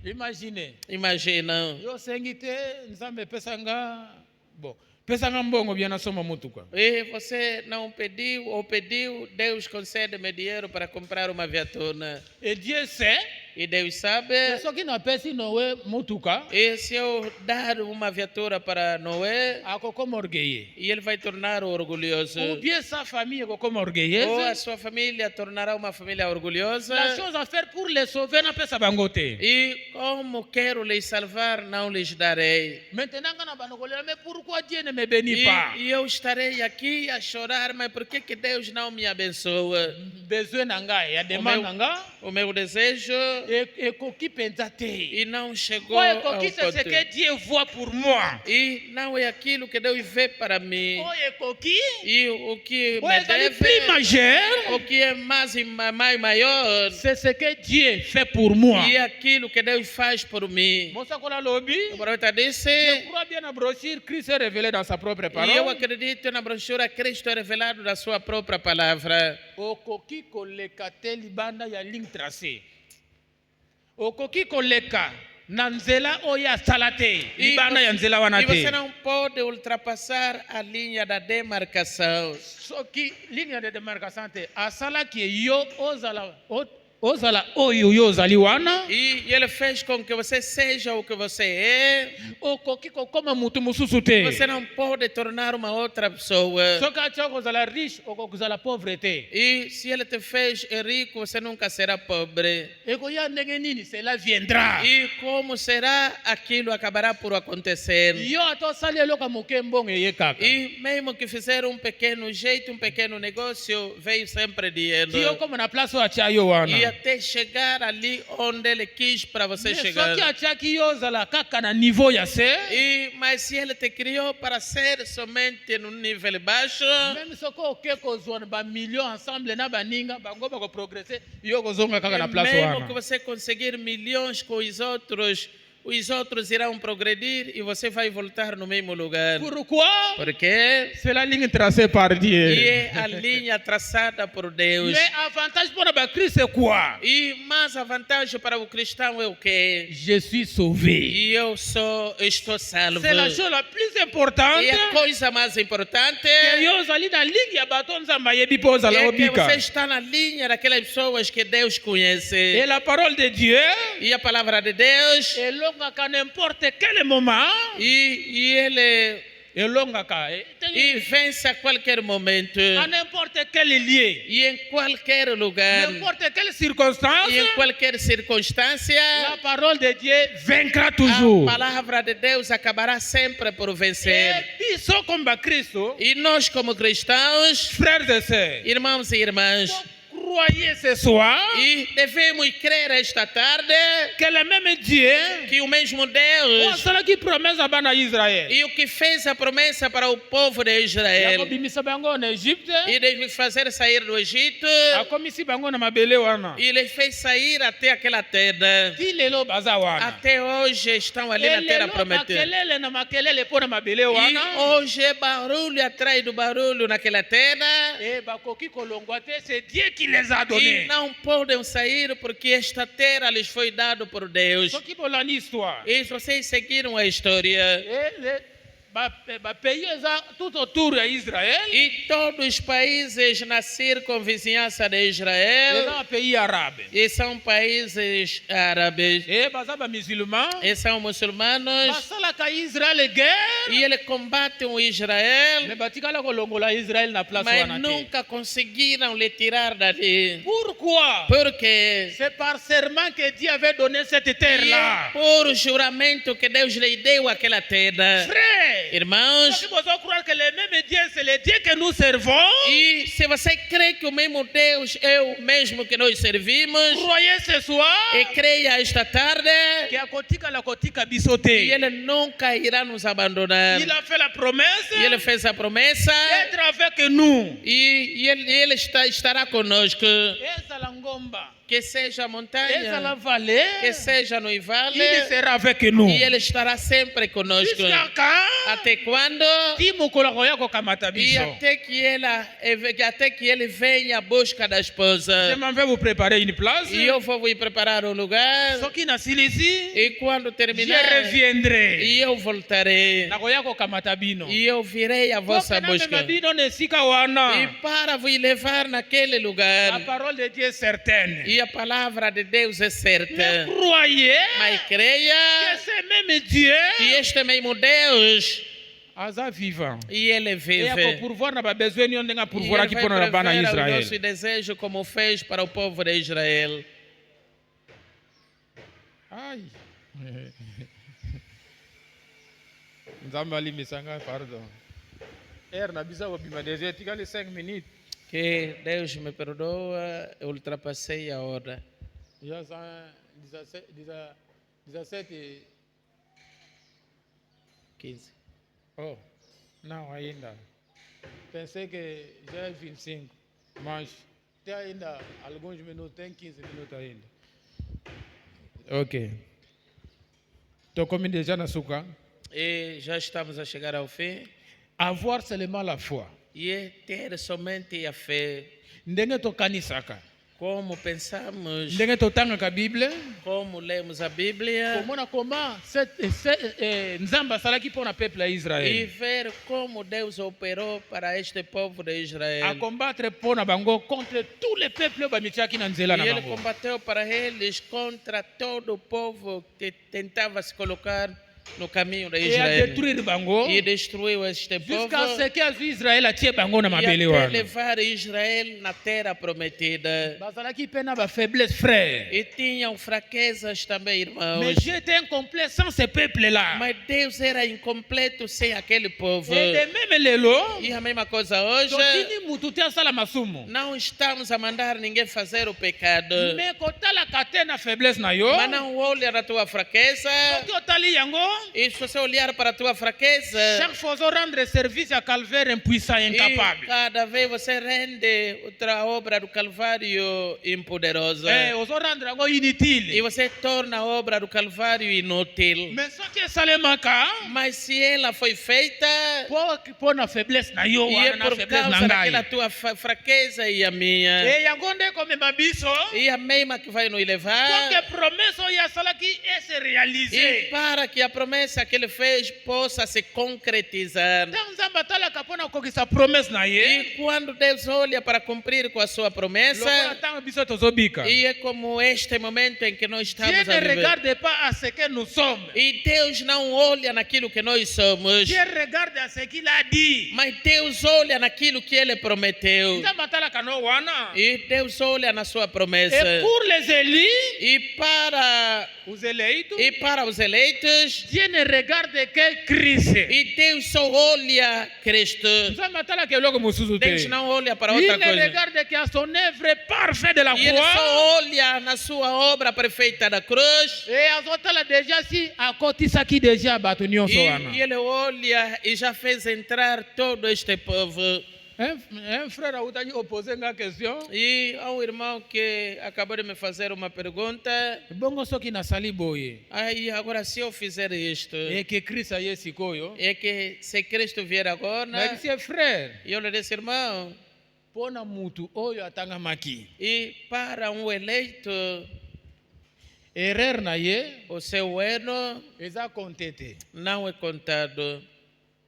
Imagine. Imagina. Yo sengi te nzambe pesa nga. Bom, pesa nga mbongo bia nasoma mutuka. E você não pediu ou pediu, Deus concede-me dinheiro para comprar uma viatura. Et Dieu sait. E Deus sabe. Só que na pesi Noé mutuka. E se eu dar uma viatura para Noé, Ako como orgueilleux. e ele vai tornar orgulhoso. Ou bien sa famille como Ou a orgueilleuse. sua família tornará uma família orgulhosa. La chose à faire pour les sauver na pesa bangote. E como quero lhes salvar, não lhes darei. Maintenant kana banokolela mais pourquoi Dieu ne me bénit pas? E eu estarei aqui a chorar, mas por que Deus não me abençoa? Besoin nanga ya demande nanga. O meu desejo Et koki pentate. e não chegou Quoi ao koki c'est ce ponto. que Dieu voit pour moi. E não é aquilo que Deus vê para mim. Oye koki. E o que me Oye kali deve, plus majeur. o que é mais maior, C'est ce que Dieu fait pour moi. e aquilo que Deus faz por mim. Mosa kola lobi. O profeta disse, Je crois bien na brochure Christ est révélé dans sa propre e eu parole. acredito na brochura Cristo é revelado na sua própria palavra. Okoki koleka te libanda ya ligne tracée. Okoki koleka na nzela oyo asala te libanda ya nzela wana E você te. não pode ultrapassar a linha da demarcação. Soki ligne de démarcation te asalaki yo ozala oyo yo ozali wana. E ele fez com que você seja o que você é. Okoki kokoma mutu mususu te. Você não pode tornar uma outra pessoa. Soki atia okozala riche okozala pauvre te. E se ele te fez rico, você nunca será pobre. Ekoya ndenge nini cela viendra. E como será, aquilo acabará por acontecer. Yo ata osali eloko moke mbongo eye kaka. E mesmo que fizeram um pequeno jeito, um pequeno negócio, veio sempre dinheiro. Yo koma na place oyo atia yo wana. E até chegar ali onde ele quis para você chegar. Soki atiaki yo ozala kaka na niveau ya se. Mas se ele te criou para ser somente no nível baixo, Même soki oke kozwa ba million ensemble na baninga bango bako progresser yo kozonga kaka na place mesmo que wana. você conseguir milhões com os outros irão progredir e você vai voltar no mesmo lugar. Pourquoi? Porque C'est la ligne tracée par Dieu. é a linha traçada por Deus. Mais avantage pour ba Christ c'est quoi? E mais a vantagem para o cristão é o quê? Je suis sauvé. E eu estou salvo. C'est la chose la plus importante. E a coisa mais importante Que yo ozali na ligne ya bato nzamba yebi po ozala é que obika. você está na linha daquelas pessoas que Deus conhece. Et la parole de Dieu E a palavra de Deus, elongaka n'importe quel moment. e ele Elongaka. vence a qualquer momento, À n'importe quel lieu. e em qualquer lugar, N'importe quelle circonstance. e em qualquer circunstância, La parole de Dieu vaincra a toujours. palavra de Deus acabará sempre por vencer. Et puis, so comme Christ, E nós, como cristãos, frères et sœurs, irmãos e irmãs, croyez ce soir e devemos crer esta tarde que le même Dieu, que o mesmo oh, Deus, cela qui promet à Bana Israël, e o que fez a promessa para o povo de Israel, Yakobimisa bango na Égypte, e de fazer sair do Egito, akomisi bango na mabele wana. e les fez sair até aquela terra. Ti lelo baza wana. Até hoje estão ali na terra prometida. makelele na makelele po na mabele E wana. hoje é barulho atrás do barulho naquela terra. Et bakoki kolongwa te, c'est Dieu qui les a E donnés. não podem sair porque esta terra lhes foi dada por Deus. Soki bolani histoire. E se vocês seguiram a história, Pays eza tout autour ya Israël. e todos os países na circunvizinhança de Israel, Eza pays arabe. e são países árabes, Et baza ba musulman. e são muçulmanos, Basalaka Israël guerre. e eles combatem o Israel, Mais batikala kolongola Israël na place mas wana te. nunca conseguiram lhe tirar dali. Pourquoi? Porque C'est par serment que Dieu avait donné cette terre e là. é por juramento que Deus lhe deu aquela terra. Frère, Irmãos, si vous croire que le même Dieu c'est le Dieu que nous servons, e se você crê que o mesmo Deus é o mesmo que nós servimos, croyez ce soir e creia esta tarde, que akotika la kotika bisote. e Ele nunca irá nos abandonar. Il a fait la promesse E Ele fez a promessa, d'être avec nous. e ele estará conosco. Ezala ngomba. que seja a montanha, ezala vallée, que seja no vale, il sera avec nous. e Ele estará sempre conosco. Jusqu'à quand? Até quando? Ti mokolo koya kokamata E biso. até que ele venha à busca da esposa. Je m'en vais vous préparer une place. E eu vou vos preparar um lugar. Soki nasilisi, E quando je terminar, reviendrai. e eu voltarei. Nakoya kokamata bino. E eu virei à vossa Pokena busca. mema bino na esika E wana. para vos levar naquele La lugar. parole de Dieu est certaine. E a palavra de Deus é Mais certa. croyez Mas que creia ce même Dieu que este mesmo Deus, aza vivant. e Ele Et vive. ako pourvoir na babesoin nyo ndenga E pourvoir Ele aki vai pona na bana prever o Israël. nosso desejo como fez para o povo de Israel. Ai. Nzambe alimisanga, pardon. Na bisa wabima deja tikali 5 minutes. Que Deus me perdoa, eu ultrapassei a hora. Já são 17 15. Oh, não ainda. Pensei que já é 25, mas tem ainda alguns minutos, tem 15 minutos ainda. Ok. Estou comendo déjà na açúcar. E já estamos a chegar ao fim. Avoir seulement la foi. E é ter somente a fé. Ndenge tokanisaka. Como pensamos, Ndenge totangaka Bible. como lemos a Bíblia. Komona comment Nzamba asalaki mpona peuple ya E Israël. ver como Deus operou para este povo de A Israel. combattre mpona bango contre tous les peuples oyo bamitiaki na nzela E na ele bango. combateu para eles contra todo o povo que tentava se colocar no caminho de E a Israel. détruire bango. E destruiu este povo. Jusqu'à ce que azwi Israël atie bango na E mabele até wana. levar Israel na terra prometida. Bazalaki mpe na bafaiblesse frère. E tinham fraquezas também, Mais irmãos. Dieu était incomplet sans ce peuple-là. Mas Deus era incompleto sem aquele povo. Et de même lelo, E a mesma coisa hoje. totini mutu te asala masumu. Não estamos a mandar ninguém fazer o pecado. Mais kotalaka te na faiblesse na yo. Mas não olha na tua fraqueza. Soki otali yango, E se você olhar para a tua fraqueza, chaque fois rendre service à calvaire impuissant et e incapable. cada vez você rende outra obra do Calvário impoderosa. Ozo rendre yango inutile. E você torna a obra do Calvário inútil. Mais soki esalemaka, Mas se ela foi feita, mpo na faiblesse na yo e é wana na por faiblesse na causa daquela ngai. tua fraqueza e a minha, E yango nde komema biso, e a mesma que vai nos pour levar, que promesse oyo asalaki ese e réaliser. para que a promessa que ele fez possa se concretizar. Ntango Nzambe atalaka mpo na kokisa promesse na E ye, quando Deus olha para cumprir com a sua lokola promessa, ntango biso tozobika. e é como este momento em que nós Dieu estamos ne a viver. regarde pas à ce que nous sommes. E Deus não olha naquilo que nós somos, Dieu regarde à ce qu'il a dit. mas Deus olha naquilo que Ele prometeu. Nzambe atalaka no wana. E Deus olha na sua promessa. Et pour les élus, E os eleitos, para os eleitos, Dieu ne regarde que Christ. e Deus só olha Cristo. Nzambe atalaka eloko mosusu te. Deus não olha para Il outra ne coisa. regarde qu'à son œuvre parfaite de la E Ele croix. só olha na sua obra perfeita da cruz. Et azotala déjà si akotisaki déjà bato nyonso wana. E Ele olha e já fez entrar todo este povo. Un frère autaki opposer nga question. E há um irmão que acabou de me fazer uma pergunta. Bongo soki nasali boye. Aí, agora, se eu fizer isto, Et que Christ aye sikoyo. é que se Cristo vier agora, Mais c'est frère. e eu lhe disse, irmão, Pona mutu oyo atangamaki. e para um eleito, Erreur na ye o seu erro eza kontete. não é contado.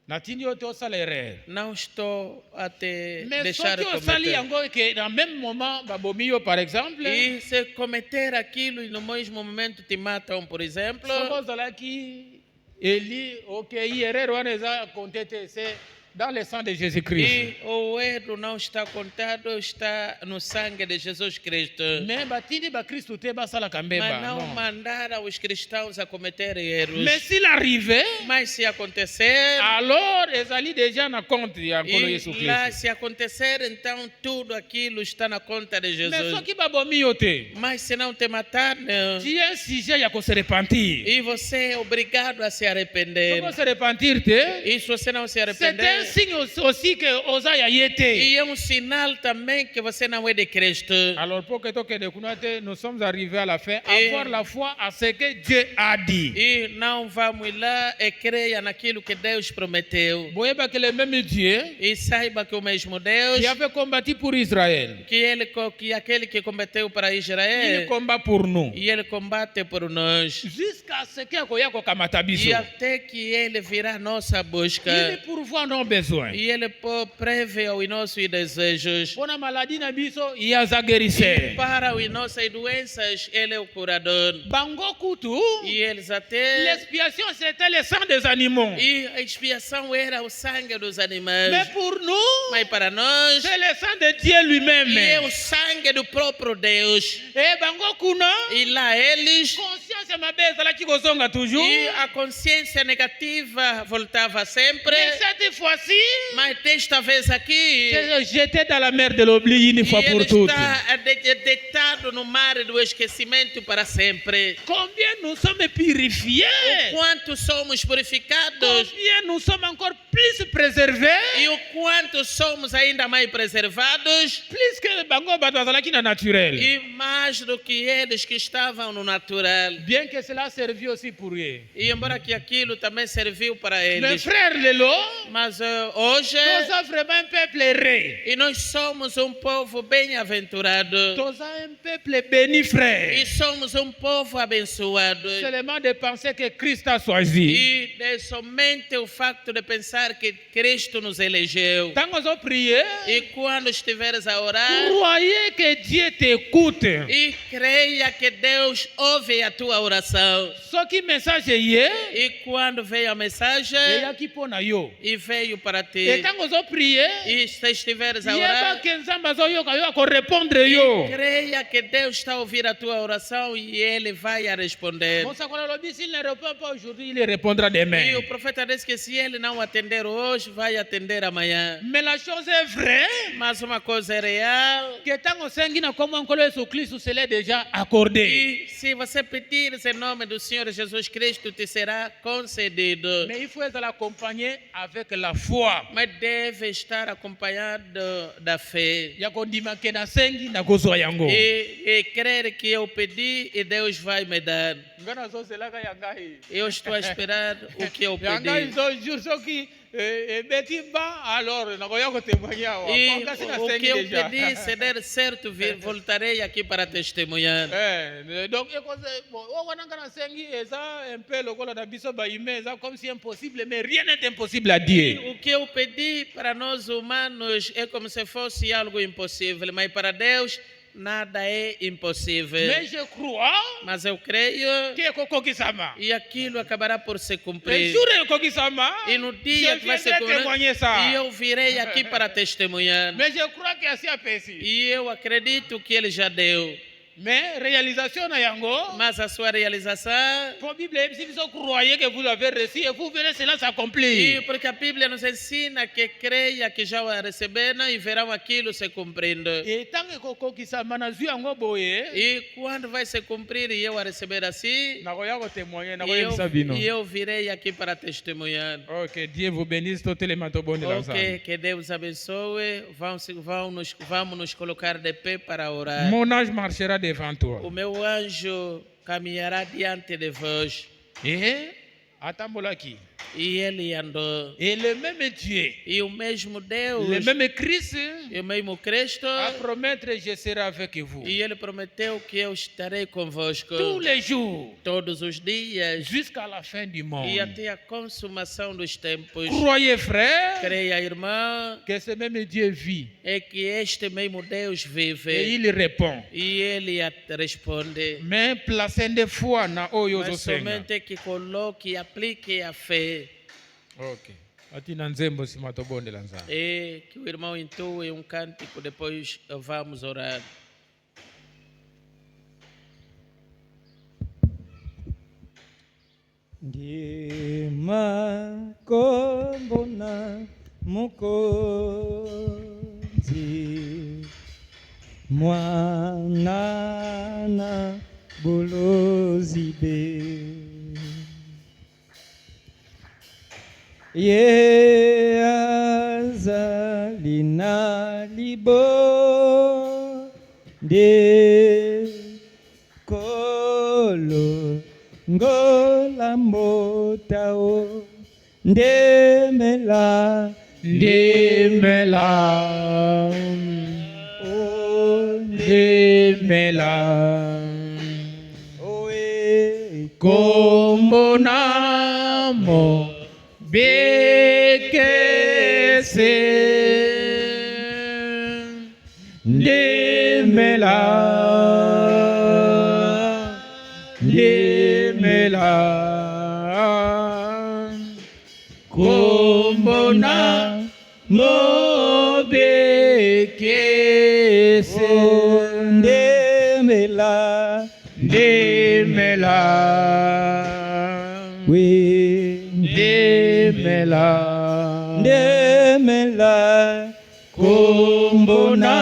Natindi yo te osala erreur. Não estou a te Mais deixar soki osali cometer. yango que dans même moment babomi yo par exemple. E se cometer aquilo e no mesmo momento te matam, por exemplo, Soko ozalaki eli okei erreur wana eza kontete. C'est dans le sang de Jésus-Christ. e o erro não está contado, está no sangue de Jesus Cristo. Mais batindi ba Kristo te basalaka Mas mbeba. não Non. mandaram os cristãos a cometer erros. Mais s'il arrivait, Mas se acontecer, alors ezali déjà na compte ya nkolo Yesu e lá Kristo. se acontecer, então tudo aquilo está na conta de Mais Jesus. soki babomi yo te, Mas se não te matar, não. tu es un sujet ya kose repentir. E você é obrigado a se arrepender. Soko se repentir te, E se você não se c'est arrepender, un un signe aussi que osa ya yete. E é sinal também que você não é de Cristo. Alors pour que nous sommes arrivés à la fin, avoir la foi à ce que Dieu a dit. E não vamos lá e creia naquilo que Deus prometeu. Voyez que le même Dieu E saiba que o mesmo Deus qui avait combattu pour Israël, que aquele que combateu para il Israel, combat pour nous. e ele combate por nós. Jusqu'à ce que akoya kamata biso. E até que ele virá nossa busca. Il pourvoit nos besoins. E ele prevê os nossos desejos. Pour la maladie na biso, il y a za guérisseur. Para as nossas doenças, ele é o curador. Bango kutu, E eles até... l'expiation c'était le sang des animaux. E a expiação era o sangue dos animais. Mais pour nous, Mas para nós, c'est le sang de Dieu lui-même. e é o sangue do próprio Deus. Et bango kuna, E lá eles... conscience mabeza la kigozonga toujours. E a consciência negativa voltava sempre. Mais cette fois-ci, Mas desta vez aqui, c'est jeté dans la mer de l'oubli une fois e ele pour toutes. está deitado no mar do esquecimento para sempre. Combien nous sommes purifiés, Quanto somos purificados combien nous sommes encore plus préservés, e o quanto somos ainda mais preservados plus que bango batazalaki na naturel. e mais do que eles que estavam no natural. Bien que cela servit aussi pour eux. E embora que aquilo também serviu para Mes eles. frères Lelo, Mas hoje, nous sommes vraiment un peuple heureux. e nós somos um povo bem-aventurado. Nous sommes un peuple béni, frère. E somos um povo abençoado. Seulement de penser que Christ a choisi. E é somente o facto de pensar que Cristo nos elegeu. Quand on prier, E quando estiveres a orar, croyez que Dieu t'écoute. e creia que Deus ouve a tua oração. Ce qui message est, E quando veio a mensagem, il y a qui pona yo. e veio para Et ti, quand on prier, e se estiveres a il y a orar, que nzamba zo yo kayo ko répondre yo. creia que Deus está a ouvir a tua oração e Ele vai a responder. Mon sacola lobi s'il ne répond pas aujourd'hui, il répondra E demain. o profeta disse que se ele não atender hoje, vai atender amanhã. Mais la chose est vraie, Mas uma coisa é real. que tant on sengi na como encore Jésus Christ cela est déjà accordé. E se você pedir em nome do Senhor Jesus Cristo, te será concedido. Mais il faut être accompagné avec la foi. Mas deve estar acompanhado da fé. Ya kondima ke na sengi na kozwa yango. E crer que eu pedi e Deus vai me dar. Ngana zo selaka yangai. Eu estou a esperar o que eu Yangai pedi. zo jour soki beti ba alors na koya ko témoigner wa. E Kasi na o sengi que eu déjà. pedi, se der certo, voltarei aqui para testemunhar. Donc on wana kana sengi eza un peu lokola na biso ba ime eza comme si impossible mais rien n'est impossible à Dieu. O que eu pedi para nós humanos é como se fosse algo impossível, mas para Deus nada é impossível. Mais je crois Mas eu creio que kokokisama. e aquilo acabará por se Le cumprir. jour kokisama. E no dia que vai se cumprir, témoigner ça. e eu virei aqui para testemunhar. Mais je crois que assim apesi. E eu acredito que ele já deu. Mais réalisation na yango. Mas a sua realização, Pour Bible, si vous croyez que vous avez reçu et vous verrez cela s'accomplir. e porque a Bíblia nos ensina que creia que já o receberam e verão aquilo se cumprindo. Et tant que kokokisama na zu yango boye, E quando vai se cumprir e eu a receber assim, na koya ko témoigner na e koya sabino. eu virei aqui para testemunhar. OK, Dieu vous bénisse tout les matos bons de l'ensemble. Ok, que Deus abençoe. Vamos nos colocar de pé para orar. Mon ange marchera devant toi. O meu anjo caminhará diante de vós. Et atambolaki. E ele andou. Et le même Dieu, E o mesmo Deus, le même Christ e o mesmo Cristo, a promettre je serai avec vous e ele prometeu que eu estarei convosco tous les jours todos os dias jusqu'à la fin du e monde. até a consumação dos tempos. Croyez, frère, Creia, irmã, que ce même Dieu vit é que este mesmo Deus et vive il répond. e ele responde. Mais placez de foi na oyo Mas zosenga. somente que coloque e aplique a fé. OK. Atina nzembo simato bonde lanza. E que o irmão intue cântico, depois vamos orar. Ndima kombona mukozi mwana bolozibe ye de kolo ngola motao ndemela Ndemela, o ndemela, oe kombo namo bekese. Ndemela, ndemela, kombo namo bekese. ndemela Ndemela, we ndemela, ndemela kombo na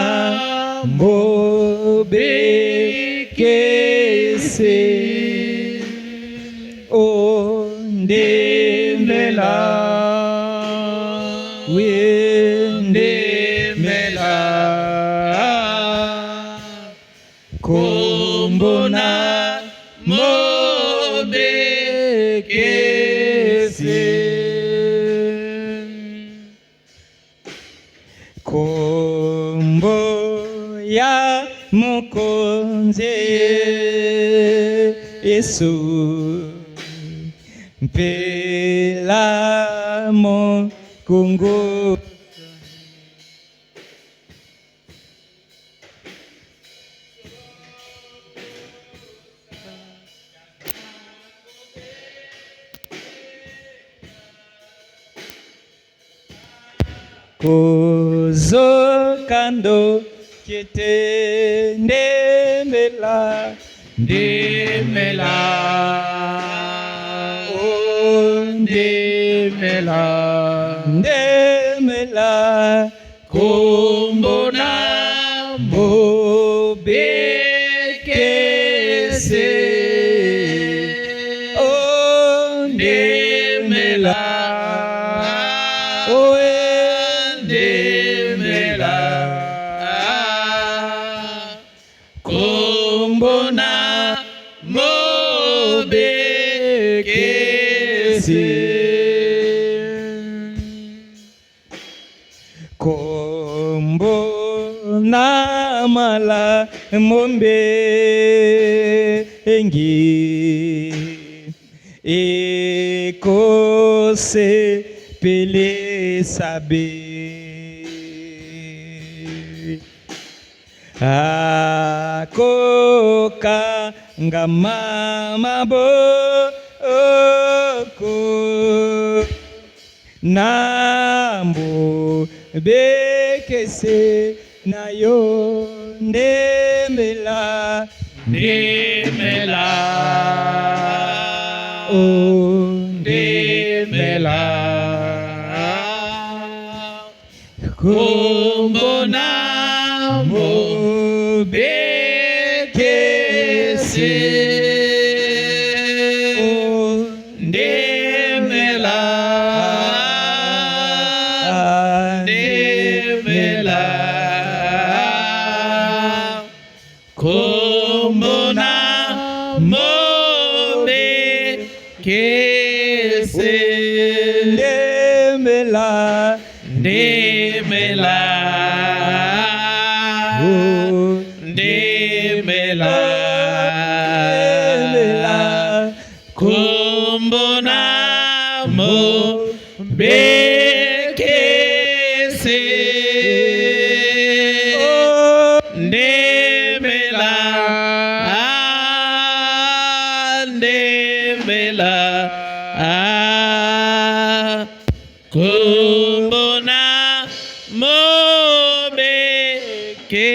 mbobekese o ndemela we ndemela kombo na mbobekese. kombo ya mukonzi Yesu mpela mo kungu kuzokando kete ndemela Ndemela, o ndemela, ndemela kombo namo bekese. o ndemela o Ndemela, kombo namo bekese. kombo na mala mombe engi ekose pele sabe akoka ngamama boko nambo bekese nayo ndemela Ndemela, o ndemela, kombo namo bekese. Ndemela, ndemela, kombo namo bekese. ndemela Ndemela, ndemela, kombo namo bekese. Ndemela, ndemela, kombo namo bekese.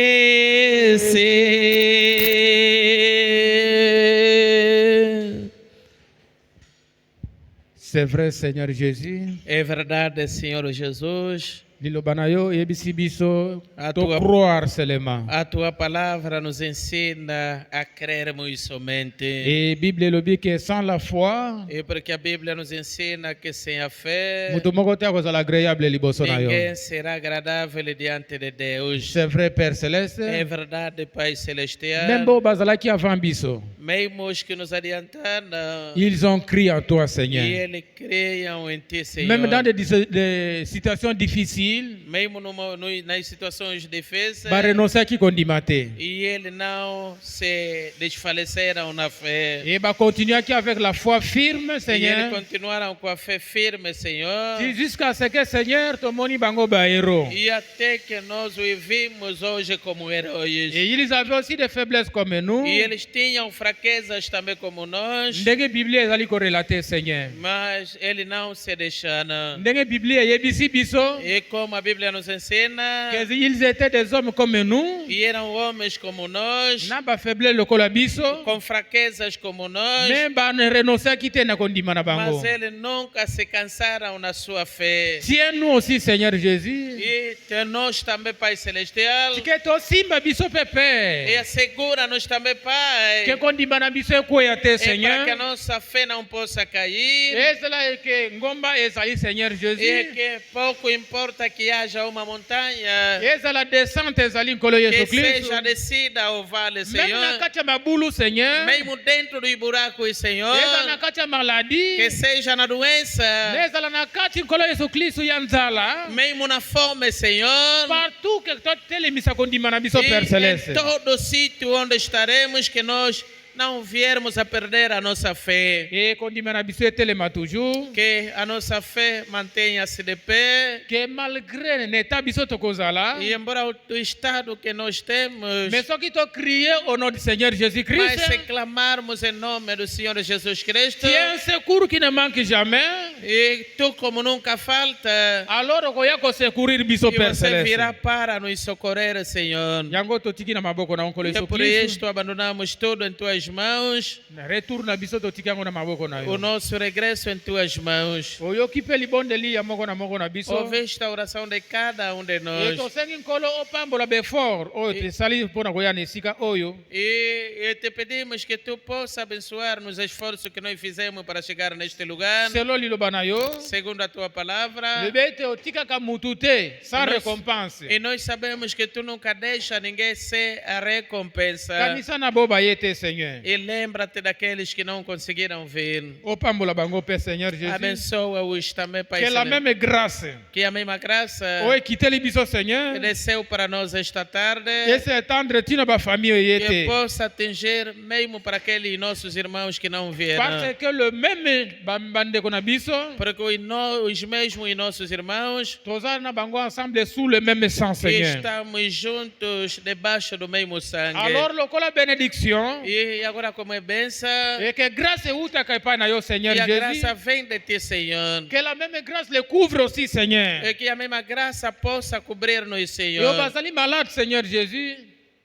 C'est vrai, Seigneur Jésus. É verdade, Senhor Jesus. liloba na yo yebisi biso A to tua- croire seulement. A tua palavra nos ensina a crermos somente. Et Bible elobi que sans la foi E porque a Bíblia nos ensina que sem a fé, mutu moko te akozala agréable liboso na yo. ninguém será agradável diante de Deus. C'est vrai, Père Céleste. É verdade, Pai Celestial. Même bo bazalaki avant biso, Mesmo os que nos adiantaram, ils ont crié en toi, e Seigneur. eles creiam em Ti, Senhor. Même dans des situations difficiles, Mesmo nas situações difíceis, ba renoncer aqui kondima te. e eles não se desfaleceram na fé. Et ba continuer aqui avec la foi firme, E eles Seigneur. continuaram com a fé firme, Senhor. Jusqu'à ce que, Seigneur, tomoni bango ba héros. E até que nós o vimos hoje como heróis. Et ils avaient aussi des faiblesses comme nous. E eles tinham fraquezas também como nós, Ndenge Biblia ezali korelate, Seigneur. mas eles não se deixaram. Ndenge Biblia yebisi biso E como a Bíblia nos ensina, que ils étaient des hommes comme nous. e eram homens como nós, Na ba faiblesse lokola biso. com fraquezas como nós, Mais ba ne renoncer aqui te na kondima na bango. mas eles nunca se cansaram na sua fé. Tiens-nous aussi, Seigneur Jésus. E de nós também, Pai Celestial, Que to simba biso e pepe. assegura-nos também, Pai, Que kondima na biso ekoya te, é para que a Seigneur. nossa fé não possa cair. Ezala que ngomba ezali, Seigneur E Jésus. que pouco importa que haja uma montanha, Ezala descente ezali nkolo que Yesu Kristo. seja descida ao vale, Même na Senhor. kati ya mabulu, Seigneur. Mesmo dentro dos buracos, Senhor. Ezala na kati ya maladie. Que seja na doença, Ezala na kati nkolo Yesu Kristo ya nzala. mesmo na fome, Senhor. Partout que totelemisa kondima na biso, E Père em Céleste. todo sítio onde estaremos, que nós não viermos a perder a nossa fé. E kondima na biso etelema toujours. Que a nossa fé mantenha-se de pé. Que malgré n'état biso tokozala. E embora o estado que nós temos, Mais soki to crier au nom du Seigneur mas Jésus-Christ, se clamarmos em nome do Senhor Jesus Cristo, tu es un secours qui ne manque jamais. e tu como nunca falta, Alors okoya secourir biso, e Père você virá Céleste. para nos socorrer, Senhor. Yango totiki na maboko na onkolo E Yesu por Kristo. isto abandonamos tudo em tuas mãos, Retour na biso totiki yango na maboko na o yo. nosso regresso em tuas mãos. Oyoki mpe libondeli ya moko na biso. Ouviste a oração de cada um de nós. E tosengi nkolo opambola befort oyo tesali mpona koya na esika oyo. E te pedimos que tu possa abençoar nos esforços que nós fizemos para chegar neste lugar, Selo liloba na yo. segundo a tua palavra. Lebe ete otikaka mutu te sans Nós- récompense. E nós sabemos que tu nunca deixa ninguém ser a recompensa. Kanisa na bo baye te, Seigneur. E lembra-te daqueles que não conseguiram vir. Opambola bango Père Seigneur Jésus. Abençoa-os também, Pai Que la Celestial. même grâce Que a mesma graça oyo ekiteli biso, que Seigneur, desceu para nós esta tarde, ese etendre ntina bafamille oyo ye que te. possa atingir mesmo para aqueles nossos irmãos que não vieram. Parce que le même bandeko na biso Porque os mesmos e nossos irmãos toza na bango ensemble sous le même sang, que Seigneur. estamos juntos debaixo do mesmo sangue. Alors lokola bénédiction E agora como é benção, et que grâce eutaka epai na yo, Seigneur e a Jésus. graça vem de ti, Senhor. Que la même grâce le couvre aussi, Seigneur. E que a mesma graça possa cobrir-nos, Et Senhor. au bazali malade, Seigneur Jésus.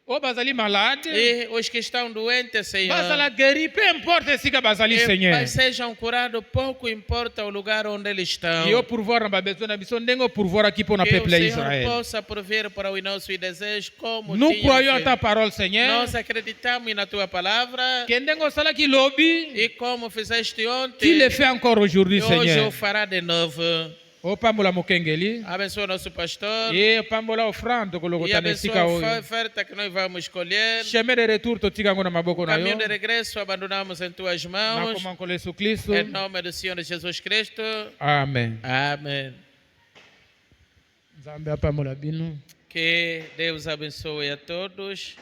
Au bazali malade. E os que estão doentes, Senhor, Bazala guéri, peu importe esika bazali, Seigneur. mas sejam curados, pouco importa o lugar onde eles estão. E eu pourvoir na babezo na biso ndenge pourvoir aqui pour na Que o peuple Senhor Israël. possa prover para os nossos desejos como Nous tinham croyons en feito. ta parole, Seigneur. Nós acreditamos na tua palavra Que ndenge osalaki lobi, e como fizeste tu ontem, le fais encore aujourd'hui, e hoje o Seigneur. fará de novo. Opambola mokengeli. Abençoa nosso pastor E opambola offrande e kolokota na esika abençoa a oyo. oferta que nós vamos escolher. Chemin de retour totika yango na maboko na yo. Caminho de regresso abandonamos em tuas Na mãos. koma nkolo Yesu Kristo. Em nome do Senhor Jesus Cristo. Amen. Amém. Nzambe apambola bino. Que Deus abençoe a todos.